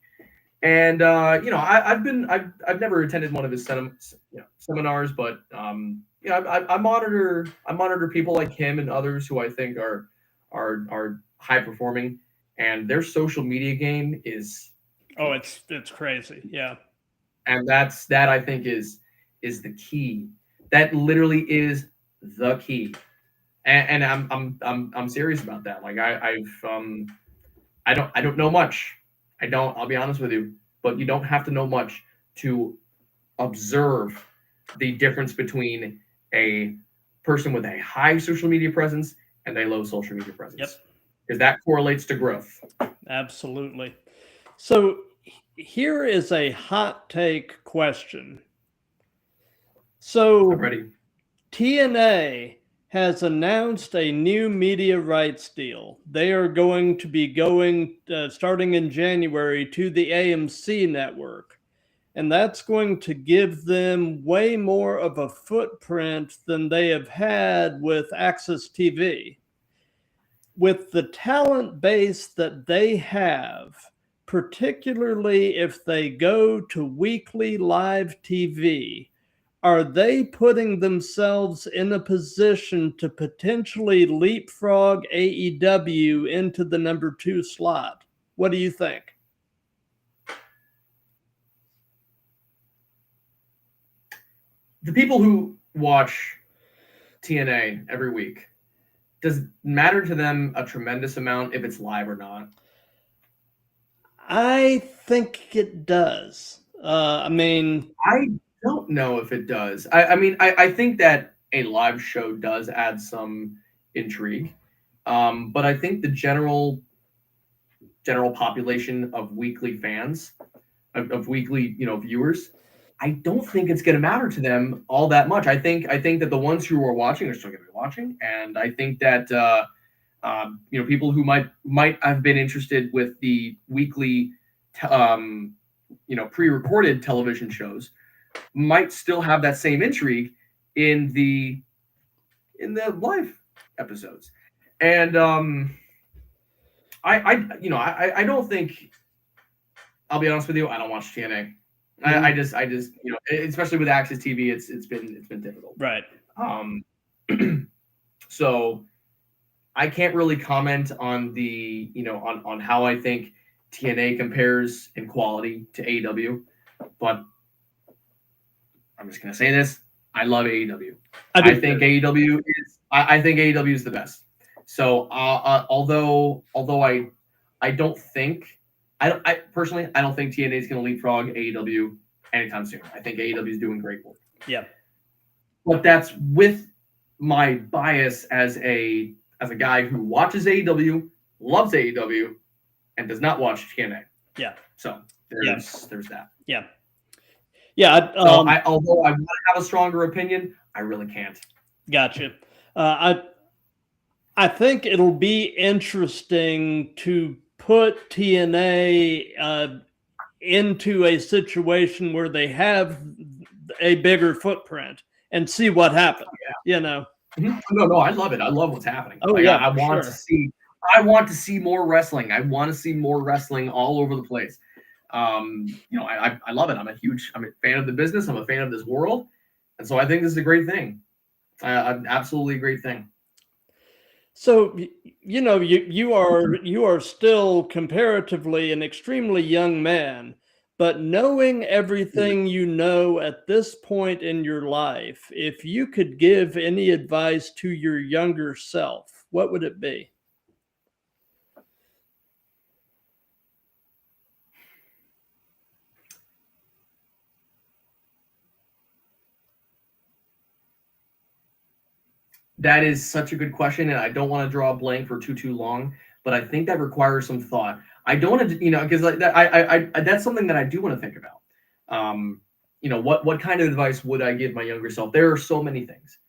And I've never attended one of his seminars, but I monitor people like him and others who I think are high performing, and their social media game is it's crazy. Yeah. And that I think is the key. That literally is the key. And I'm serious about that. Like I don't know much. I'll be honest with you, but you don't have to know much to observe the difference between a person with a high social media presence and a low social media presence. Yep. Because that correlates to growth. Absolutely. So here is a hot take question. So I'm ready. TNA has announced a new media rights deal. They are going to be going, starting in January, to the AMC network. And that's going to give them way more of a footprint than they have had with Access TV. With the talent base that they have, particularly if they go to weekly live TV, are they putting themselves in a position to potentially leapfrog AEW into the number 2 slot? What do you think? The people who watch TNA every week, does it matter to them a tremendous amount if it's live or not? I think it does. I mean, I don't know if it does. I think that a live show does add some intrigue, but I think the general population of weekly fans, of weekly viewers, I don't think it's going to matter to them all that much. I think that the ones who are watching are still going to be watching, and I think that people who might have been interested with the weekly, pre-recorded television shows might still have that same intrigue in the live episodes. And I don't think, I'll be honest with you, I don't watch TNA. I just especially with Access TV, it's been difficult. right. Um, so I can't really comment on the on how I think TNA compares in quality to AEW, but I'm just gonna say this: I love AEW. I think AEW is I think AEW is the best. So although I don't think I personally I don't think TNA is going to leapfrog AEW anytime soon. I think AEW is doing great work. Yeah. But that's with my bias as a guy who watches AEW, loves AEW, and does not watch TNA. Yeah. So there's that. Yeah. Yeah. Although I want to have a stronger opinion, I really can't. Gotcha. I think it'll be interesting to put TNA into a situation where they have a bigger footprint and see what happens. Yeah. No, I love it. I love what's happening. Oh, yeah, I want to see more wrestling. I want to see more wrestling all over the place. I love it. I'm a fan of the business. I'm a fan of this world, and so I think this is a great thing. Absolutely a great thing. So you are still comparatively an extremely young man, but knowing everything you know at this point in your life, if you could give any advice to your younger self, what would it be? That is such a good question, and I don't want to draw a blank for too long, but I think that requires some thought. I don't want to, because like that, I that's something that I do want to think about. What kind of advice would I give my younger self? There are so many things.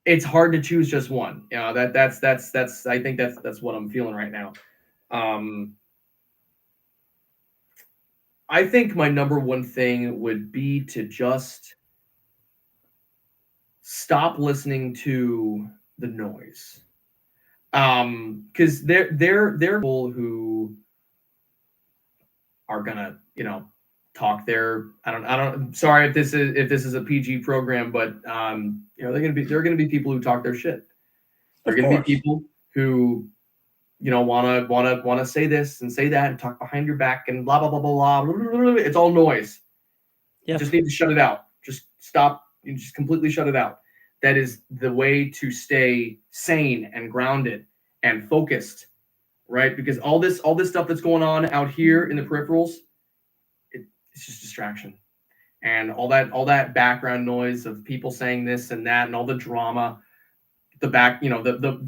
It's hard to choose just one. That's I think that's what I'm feeling right now. I think my number one thing would be to just stop listening to the noise. Because they're people who are gonna, talk their I don't sorry if this is a PG program, but they're gonna be people who talk their shit. They're gonna be people who wanna say this and say that and talk behind your back and blah blah blah blah blah. It's all noise. Yep. You just need to shut it out. Just stop. You just completely shut it out. That is the way to stay sane and grounded and focused, right? Because all this stuff that's going on out here in the peripherals, it's just distraction. And all that background noise of people saying this and that and all the drama, the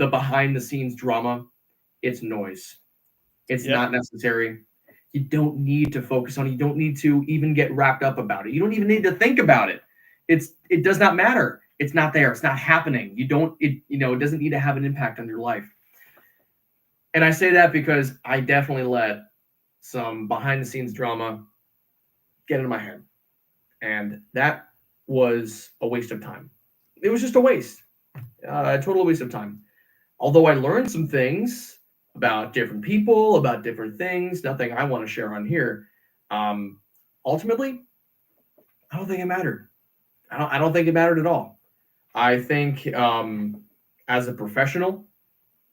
behind the scenes drama, it's noise. It's not necessary. You don't need to focus on it. You don't need to even get wrapped up about it. You don't even need to think about it. It does not matter. It's not there. It's not happening. It doesn't need to have an impact on your life. And I say that because I definitely let some behind the scenes drama get into my head. And that was a waste of time. It was just a waste. A total waste of time. Although I learned some things about different people, about different things, nothing I want to share on here. Ultimately, I don't think it mattered. I don't think it mattered at all. I think as a professional,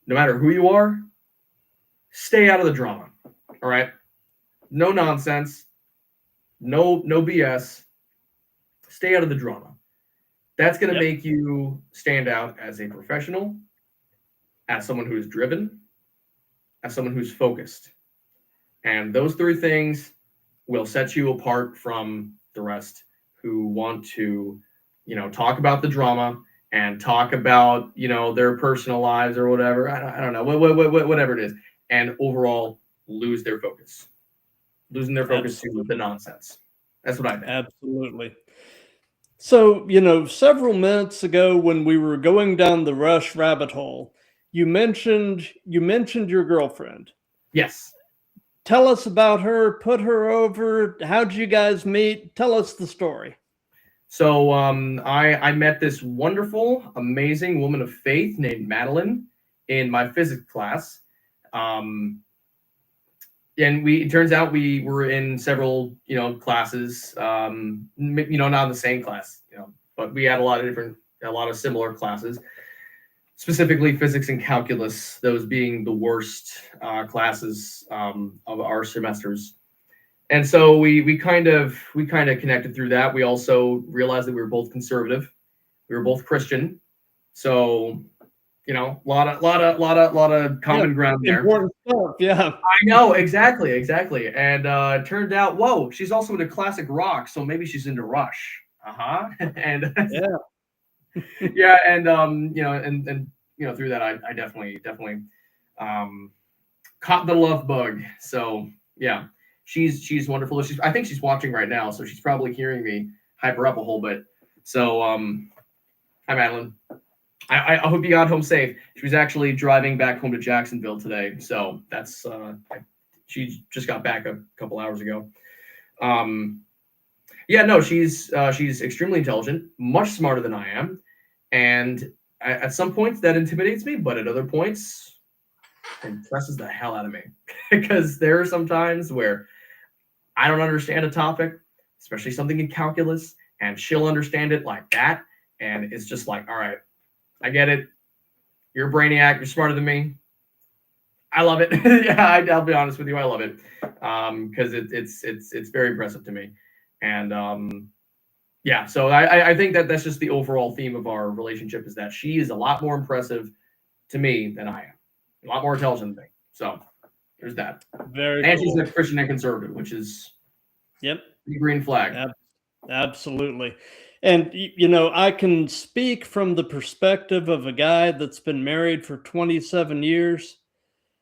no matter who you are, stay out of the drama. All right? No nonsense. No BS. Stay out of the drama. That's going to make you stand out as a professional, as someone who is driven, as someone who's focused. And those three things will set you apart from the rest who want to, talk about the drama and talk about, their personal lives or whatever. I don't know, whatever it is. And overall lose their focus. Losing their focus to the nonsense. That's what I think. Absolutely. So, several minutes ago when we were going down the Rush rabbit hole, you mentioned your girlfriend. Yes. Tell us about her, put her over. How'd you guys meet? Tell us the story. So I met this wonderful, amazing woman of faith named Madeline in my physics class. And it turns out we were in several, classes, not in the same class, but we had a lot of similar classes, specifically physics and calculus, those being the worst classes of our semesters. And so we kind of connected through that. We also realized that we were both conservative. We were both Christian. So, a lot of common ground there. Important stuff, yeah. I know, exactly. And it turned out, whoa, she's also into classic rock, so maybe she's into Rush. And yeah. yeah, and and through that I definitely caught the love bug. So yeah. She's wonderful. I think she's watching right now, so she's probably hearing me hype her up a whole bit. So hi Madeline. I hope you got home safe. She was actually driving back home to Jacksonville today, so that's she just got back a couple hours ago. Yeah, no, she's extremely intelligent, much smarter than I am, and at some points that intimidates me, but at other points impresses the hell out of me because there are some times where I don't understand a topic, especially something in calculus, and she'll understand it like that. And it's just like, all right, I get it. You're a brainiac. You're smarter than me. I love it. Yeah, I'll be honest with you. I love it because it's very impressive to me. And yeah, so I think that's just the overall theme of our relationship is that she is a lot more impressive to me than I am. A lot more intelligent than me. So there's that. Very and cool. She's a Christian and conservative, which is the green flag. Absolutely. And I can speak from the perspective of a guy that's been married for 27 years.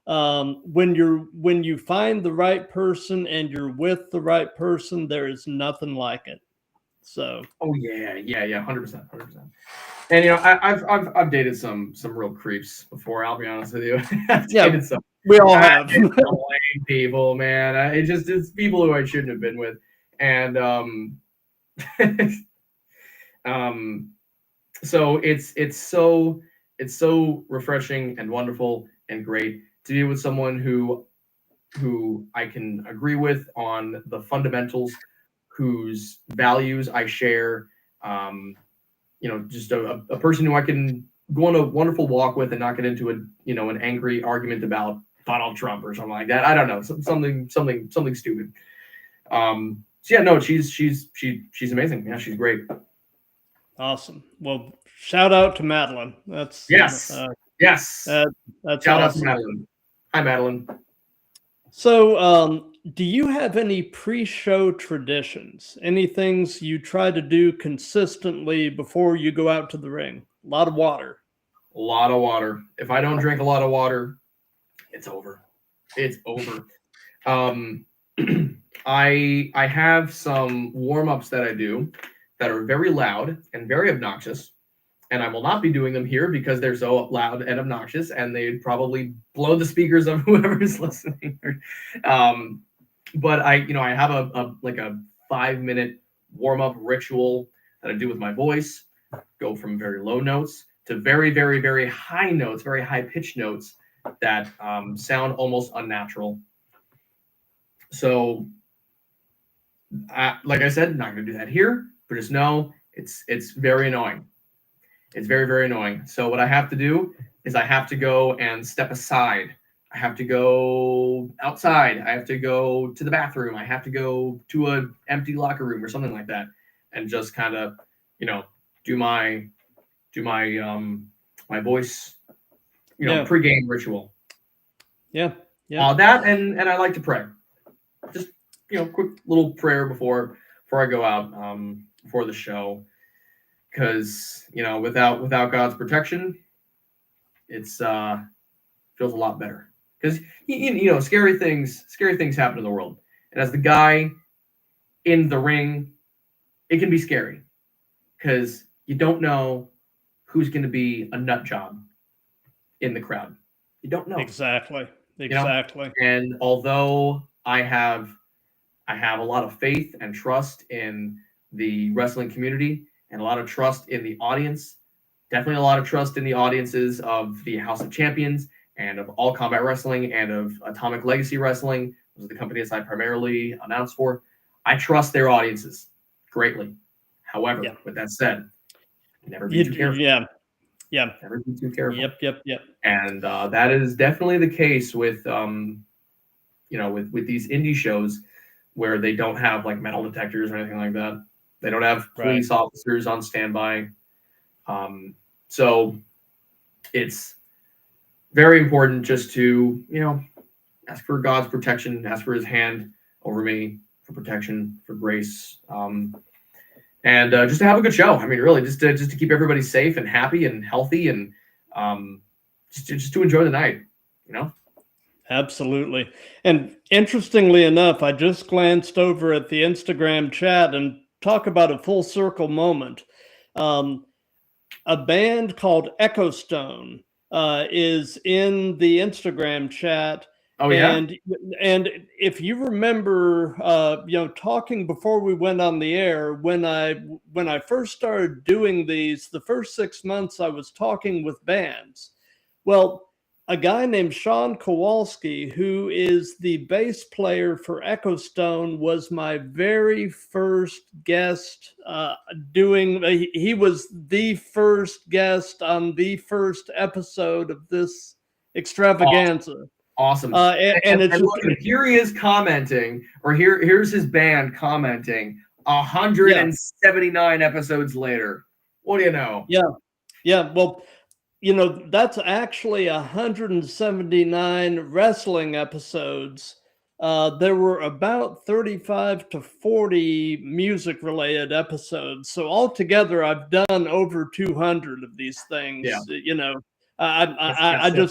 When you find the right person and you're with the right person, there is nothing like it. So. Oh yeah, 100%. And I've dated some real creeps before. I'll be honest with you. I've dated some. We all have people, man. It's people who I shouldn't have been with, and so it's so refreshing and wonderful and great to be with someone who I can agree with on the fundamentals, whose values I share. Just a person who I can go on a wonderful walk with and not get into an angry argument about Donald Trump or something like that. I don't know, something stupid. So yeah, no, she's amazing. Yeah, she's great. Awesome. Well, shout out to Madeline. That's yes. That's shout awesome. out to Madeline. Hi, Madeline. So, do you have any pre-show traditions? Any things you try to do consistently before you go out to the ring? A lot of water. A lot of water. If I don't drink a lot of water, it's over. It's over. I have some warm-ups that I do that are very loud and very obnoxious, and I will not be doing them here because they're so loud and obnoxious, and they'd probably blow the speakers of whoever is listening. But I have a 5-minute warm-up ritual that I do with my voice. Go from very low notes to very, very, very high notes, very high-pitched notes that sound almost unnatural. So, like I said, not going to do that here, but just know it's very annoying. It's very, very annoying. So what I have to do is I have to go and step aside. I have to go outside. I have to go to the bathroom. I have to go to an empty locker room or something like that, and just kind of, do my voice, pregame ritual. Yeah. That and I like to pray. quick little prayer before I go out before the show, because without God's protection, it's feels a lot better. Because scary things happen in the world, and as the guy in the ring, it can be scary because you don't know who's going to be a nut job in the crowd. You don't know. Exactly. And although I have a lot of faith and trust in the wrestling community and a lot of trust in the audience, definitely a lot of trust in the audiences of the House of Champions and of All Combat Wrestling and of Atomic Legacy Wrestling. Those are the companies I primarily announce for. I trust their audiences greatly. However, with that said, never be too careful. Yeah. Never be too careful. Yep. And that is definitely the case with with these indie shows where they don't have like metal detectors or anything like that. They don't have police officers on standby. So it's very important just to, ask for God's protection, ask for his hand over me for protection, for grace, and just to have a good show. I mean, really, just to keep everybody safe and happy and healthy, and just to enjoy the night, Absolutely. And interestingly enough, I just glanced over at the Instagram chat and talk about a full circle moment. A band called Echo Stone is in the Instagram chat. Oh yeah. And if you remember, talking before we went on the air, when I first started doing these, the first 6 months I was talking with bands. Well, a guy named Sean Kowalski, who is the bass player for Echo Stone, was my very first guest he was the first guest on the first episode of this extravaganza. Awesome. And it's look, here he is commenting, or here's his band commenting 179 episodes later. What do you know? Yeah. Well, that's actually 179 wrestling episodes. There were about 35 to 40 music related episodes. So altogether, I've done over 200 of these things. Yeah. I did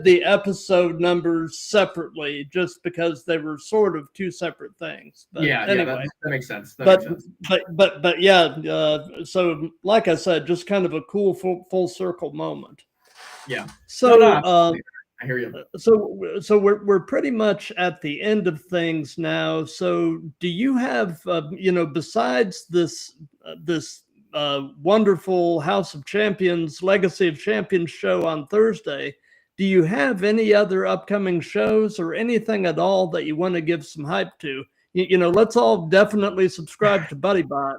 the episode numbers separately just because they were sort of two separate things. But anyway, that makes sense. But yeah. So like I said, just kind of a cool full circle moment. Yeah. So I hear you. So we're pretty much at the end of things now. So do you have besides this wonderful House of Champions, Legacy of Champions show on Thursday, do you have any other upcoming shows or anything at all that you want to give some hype to? Let's all definitely subscribe to BuddyBot.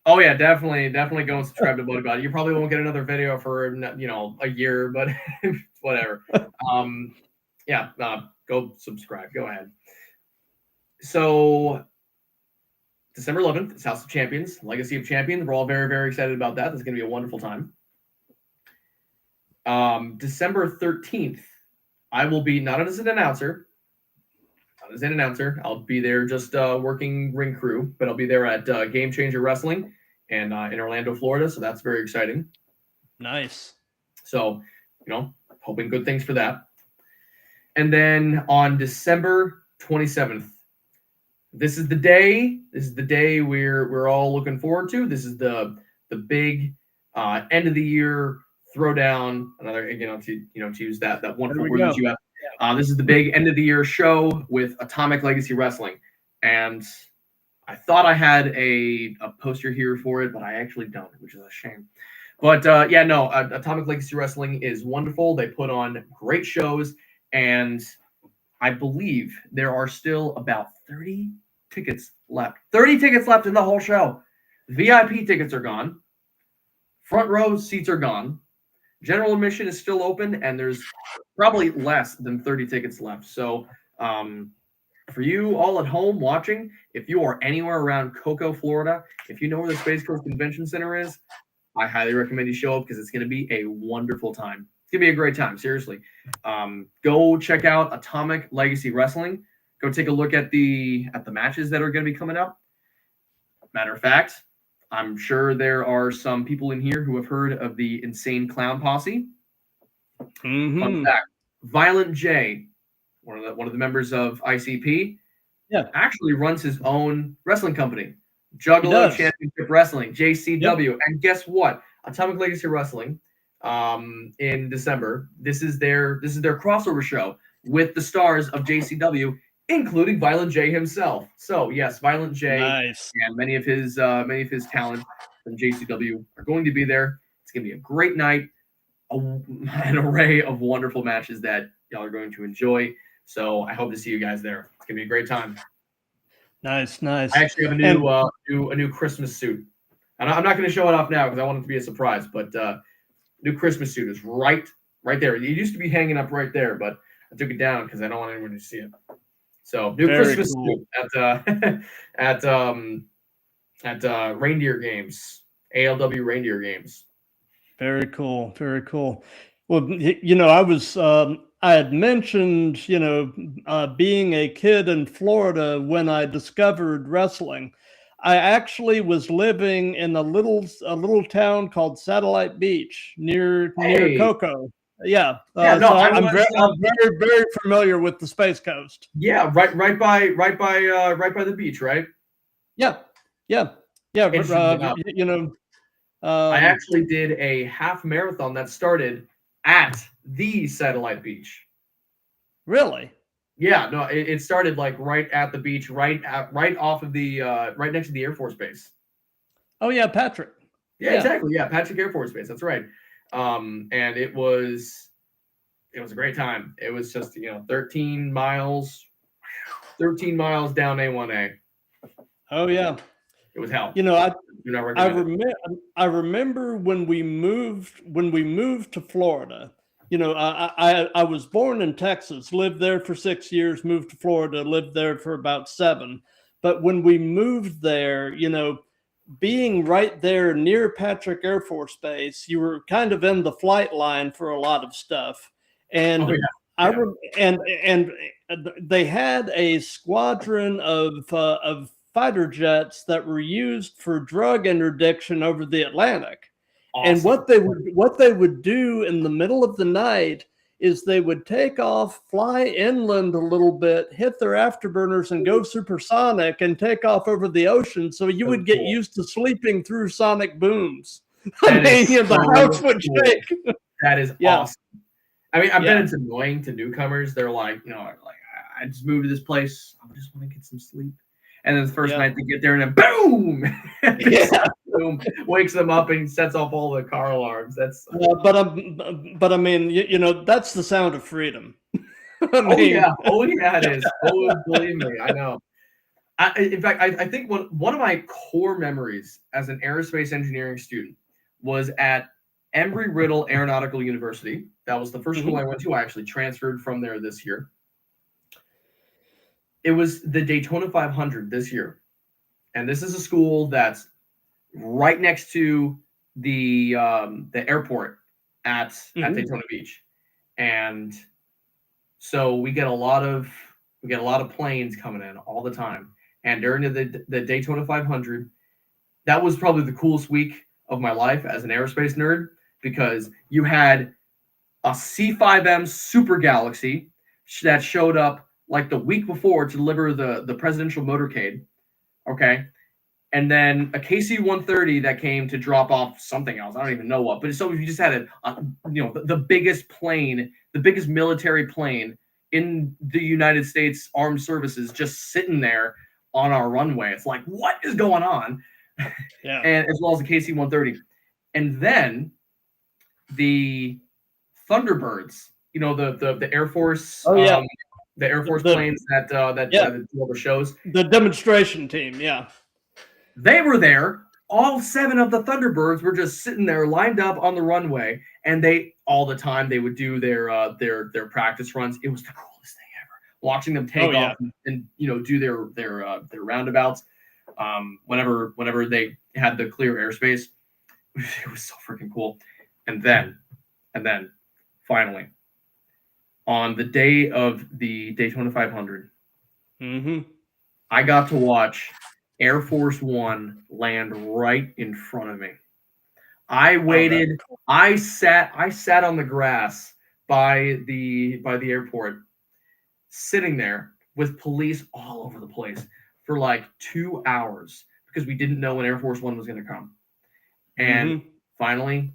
Oh yeah, definitely go and subscribe to BuddyBot. You probably won't get another video for a year, but whatever. Go subscribe. Go ahead. So December 11th, it's House of Champions, Legacy of Champions. We're all very, very excited about that. That's going to be a wonderful time. December 13th, I will be not as an announcer. I'll be there just working ring crew, but I'll be there at Game Changer Wrestling and in Orlando, Florida. So that's very exciting. Nice. So, hoping good things for that. And then on December 27th, this is the day we're all looking forward to. This is the big end of the year throwdown. Another, to use that wonderful word that you have. This is the big end of the year show with Atomic Legacy Wrestling, and I thought I had a poster here for it, but I actually don't, which is a shame. But Atomic Legacy Wrestling is wonderful. They put on great shows, and I believe there are still about 30 tickets left. 30 tickets left in the whole show. VIP tickets are gone. Front row seats are gone. General admission is still open, and there's probably less than 30 tickets left. So for you all at home watching, if you are anywhere around Cocoa, Florida, if you know where the Space Coast Convention Center is, I highly recommend you show up because it's going to be a wonderful time. It's going to be a great time, seriously. Go check out Atomic Legacy Wrestling. Go take a look at the matches that are going to be coming up. Matter of fact, I'm sure there are some people in here who have heard of the Insane Clown Posse. Fun fact: Violent J, one of the members of ICP, actually runs his own wrestling company, Juggalo Championship Wrestling, JCW. And guess what? Atomic Legacy Wrestling, in December. This is their crossover show with the stars of JCW, including Violent J himself. So yes, Violent J and many of his talent from JCW are going to be there. It's going to be a great night, an array of wonderful matches that y'all are going to enjoy. So I hope to see you guys there. It's going to be a great time. Nice. I actually have a new Christmas suit, and I'm not going to show it off now because I want it to be a surprise. But new Christmas suit is right there. It used to be hanging up right there, but I took it down because I don't want anyone to see it. So new Christmas suit at Reindeer Games, ALW Reindeer Games. Very cool. Very cool. Well, I had mentioned, being a kid in Florida when I discovered wrestling. I actually was living in a little town called Satellite Beach near Cocoa. Yeah. I'm very, very familiar with the Space Coast. Yeah, right by the beach, right? Yeah. I actually did a half marathon that started at the Satellite Beach. Really? Yeah, no, it started like right at the beach, right off of the right next to the Air Force Base. Oh yeah, Patrick. Yeah, exactly. Yeah, Patrick Air Force Base. That's right. And it was a great time. It was just 13 miles down A1A. Oh yeah. It was hell. I remember when we moved to Florida. I was born in Texas, lived there for 6 years, moved to Florida, lived there for about 7. But when we moved there, being right there near Patrick Air Force Base, you were kind of in the flight line for a lot of stuff. And and they had a squadron of fighter jets that were used for drug interdiction over the Atlantic. Awesome. And what they would do in the middle of the night is they would take off, fly inland a little bit, hit their afterburners, and go supersonic and take off over the ocean. So you would get used to sleeping through sonic booms. The house would shake. That is awesome. I mean, I bet it's annoying to newcomers. They're like, I just moved to this place. I just want to get some sleep. And then the first night they get there and then boom, boom, wakes them up and sets off all the car alarms. That's but I mean, that's the sound of freedom. Oh yeah, it is. Oh, believe me, I know. In fact, I think one of my core memories as an aerospace engineering student was at Embry-Riddle Aeronautical University. That was the first school I went to. I actually transferred from there this year. It was the Daytona 500 this year. And this is a school that's right next to the airport at Daytona Beach. And so we get a lot of planes coming in all the time. And during the Daytona 500, that was probably the coolest week of my life as an aerospace nerd, because you had a C5M Super Galaxy that showed up like the week before to deliver the presidential motorcade, okay? And then a KC-130 that came to drop off something else. I don't even know what. But so you just had the biggest plane, the biggest military plane in the United States Armed Services just sitting there on our runway. It's like, what is going on? Yeah. And as well as the KC-130. And then the Thunderbirds, the Air Force. Oh, yeah. The Air Force planes that do all the shows. The demonstration team, yeah. They were there. All 7 of the Thunderbirds were just sitting there lined up on the runway, and they all the time they would do their practice runs. It was the coolest thing ever. Watching them take off and do their roundabouts. Whenever they had the clear airspace, it was so freaking cool. And then finally, on the day of the Daytona 500, Mm-hmm. I got to watch Air Force One land right in front of me. I waited. I sat on the grass by the airport, sitting there with police all over the place for like 2 hours because we didn't know when Air Force One was going to come. And finally,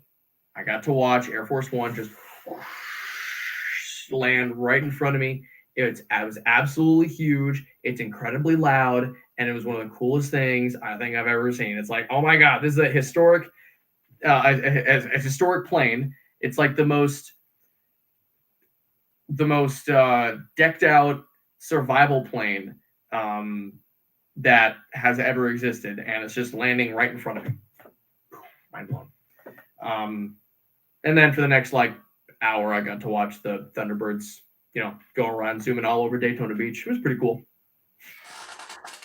I got to watch Air Force One just land right in front of me. It was absolutely huge. It's incredibly loud, and it was one of the coolest things I think I've ever seen. It's like, oh my god, this is a historic plane. It's like the most decked out survival plane that has ever existed, and it's just landing right in front of me. Mind blown. And then for the next like hour, I got to watch the Thunderbirds, go around zooming all over Daytona Beach. It was pretty cool.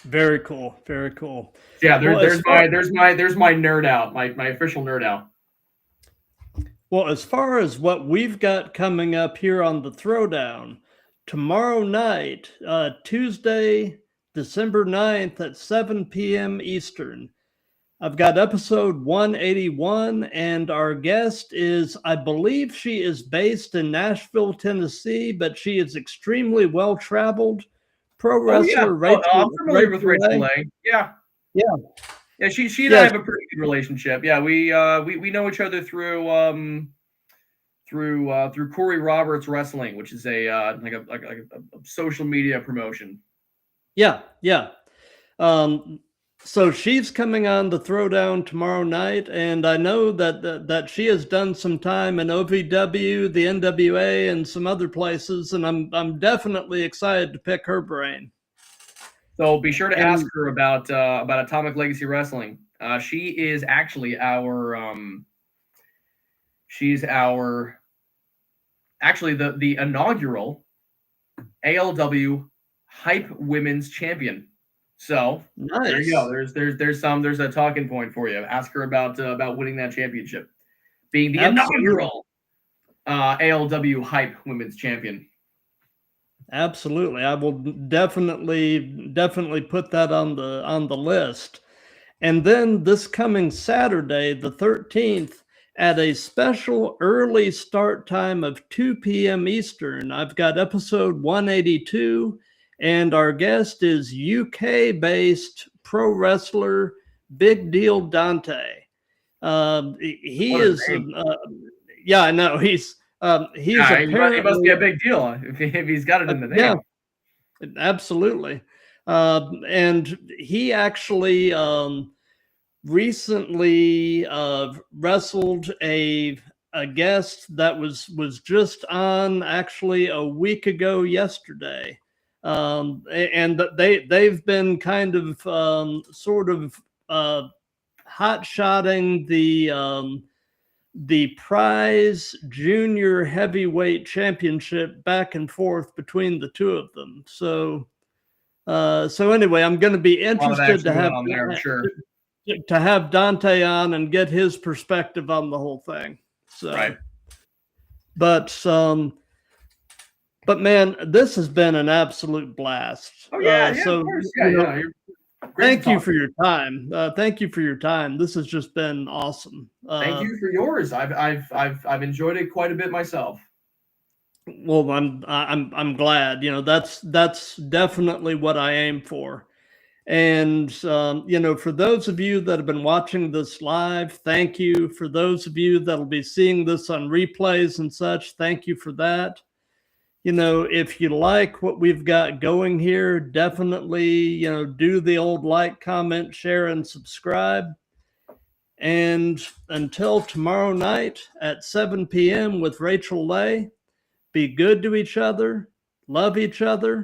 Very cool. Very cool. Yeah, there's my nerd out, my official nerd out. Well, as far as what we've got coming up here on the Throwdown, tomorrow night, Tuesday, December 9th at 7 p.m. Eastern, I've got episode 181, and our guest is, I believe she is based in Nashville, Tennessee, but she is extremely well-traveled. Pro wrestler Rachel. I'm familiar with Rachel A. Yeah. She and I have a pretty good relationship. Yeah, we know each other through Corey Roberts Wrestling, which is a social media promotion. Yeah. So she's coming on the Throwdown tomorrow night, and I know that she has done some time in OVW, the NWA, and some other places, and I'm definitely excited to pick her brain. So be sure to ask her about Atomic Legacy Wrestling. She is actually the inaugural ALW Hype Women's Champion. So nice. There you go. There's a talking point for you. Ask her about winning that championship, being the inaugural ALW Hype Women's Champion. Absolutely, I will definitely put that on the list. And then this coming Saturday, the 13th, at a special early start time of 2 p.m. Eastern, I've got episode 182. And our guest is UK-based pro wrestler Big Deal Dante. He is, yeah, I know he's apparently, he must be a big deal if he's got it in the name. Yeah, absolutely. And he actually recently wrestled a guest that was just on actually a week ago yesterday. And they've been kind of sort of hot-shotting the prize junior heavyweight championship back and forth between the two of them. So anyway, I'm going to be interested to have to have Dante on and get his perspective on the whole thing. So, right. But man, this has been an absolute blast. Oh yeah, of course. Thank you for your time. This has just been awesome. Thank you for yours. I've enjoyed it quite a bit myself. Well, I'm glad. That's definitely what I aim for. And for those of you that have been watching this live, thank you. For those of you that'll be seeing this on replays and such, thank you for that. If you like what we've got going here, definitely, do the old like, comment, share, and subscribe. And until tomorrow night at 7 p.m. with Rachel Lay, be good to each other, love each other,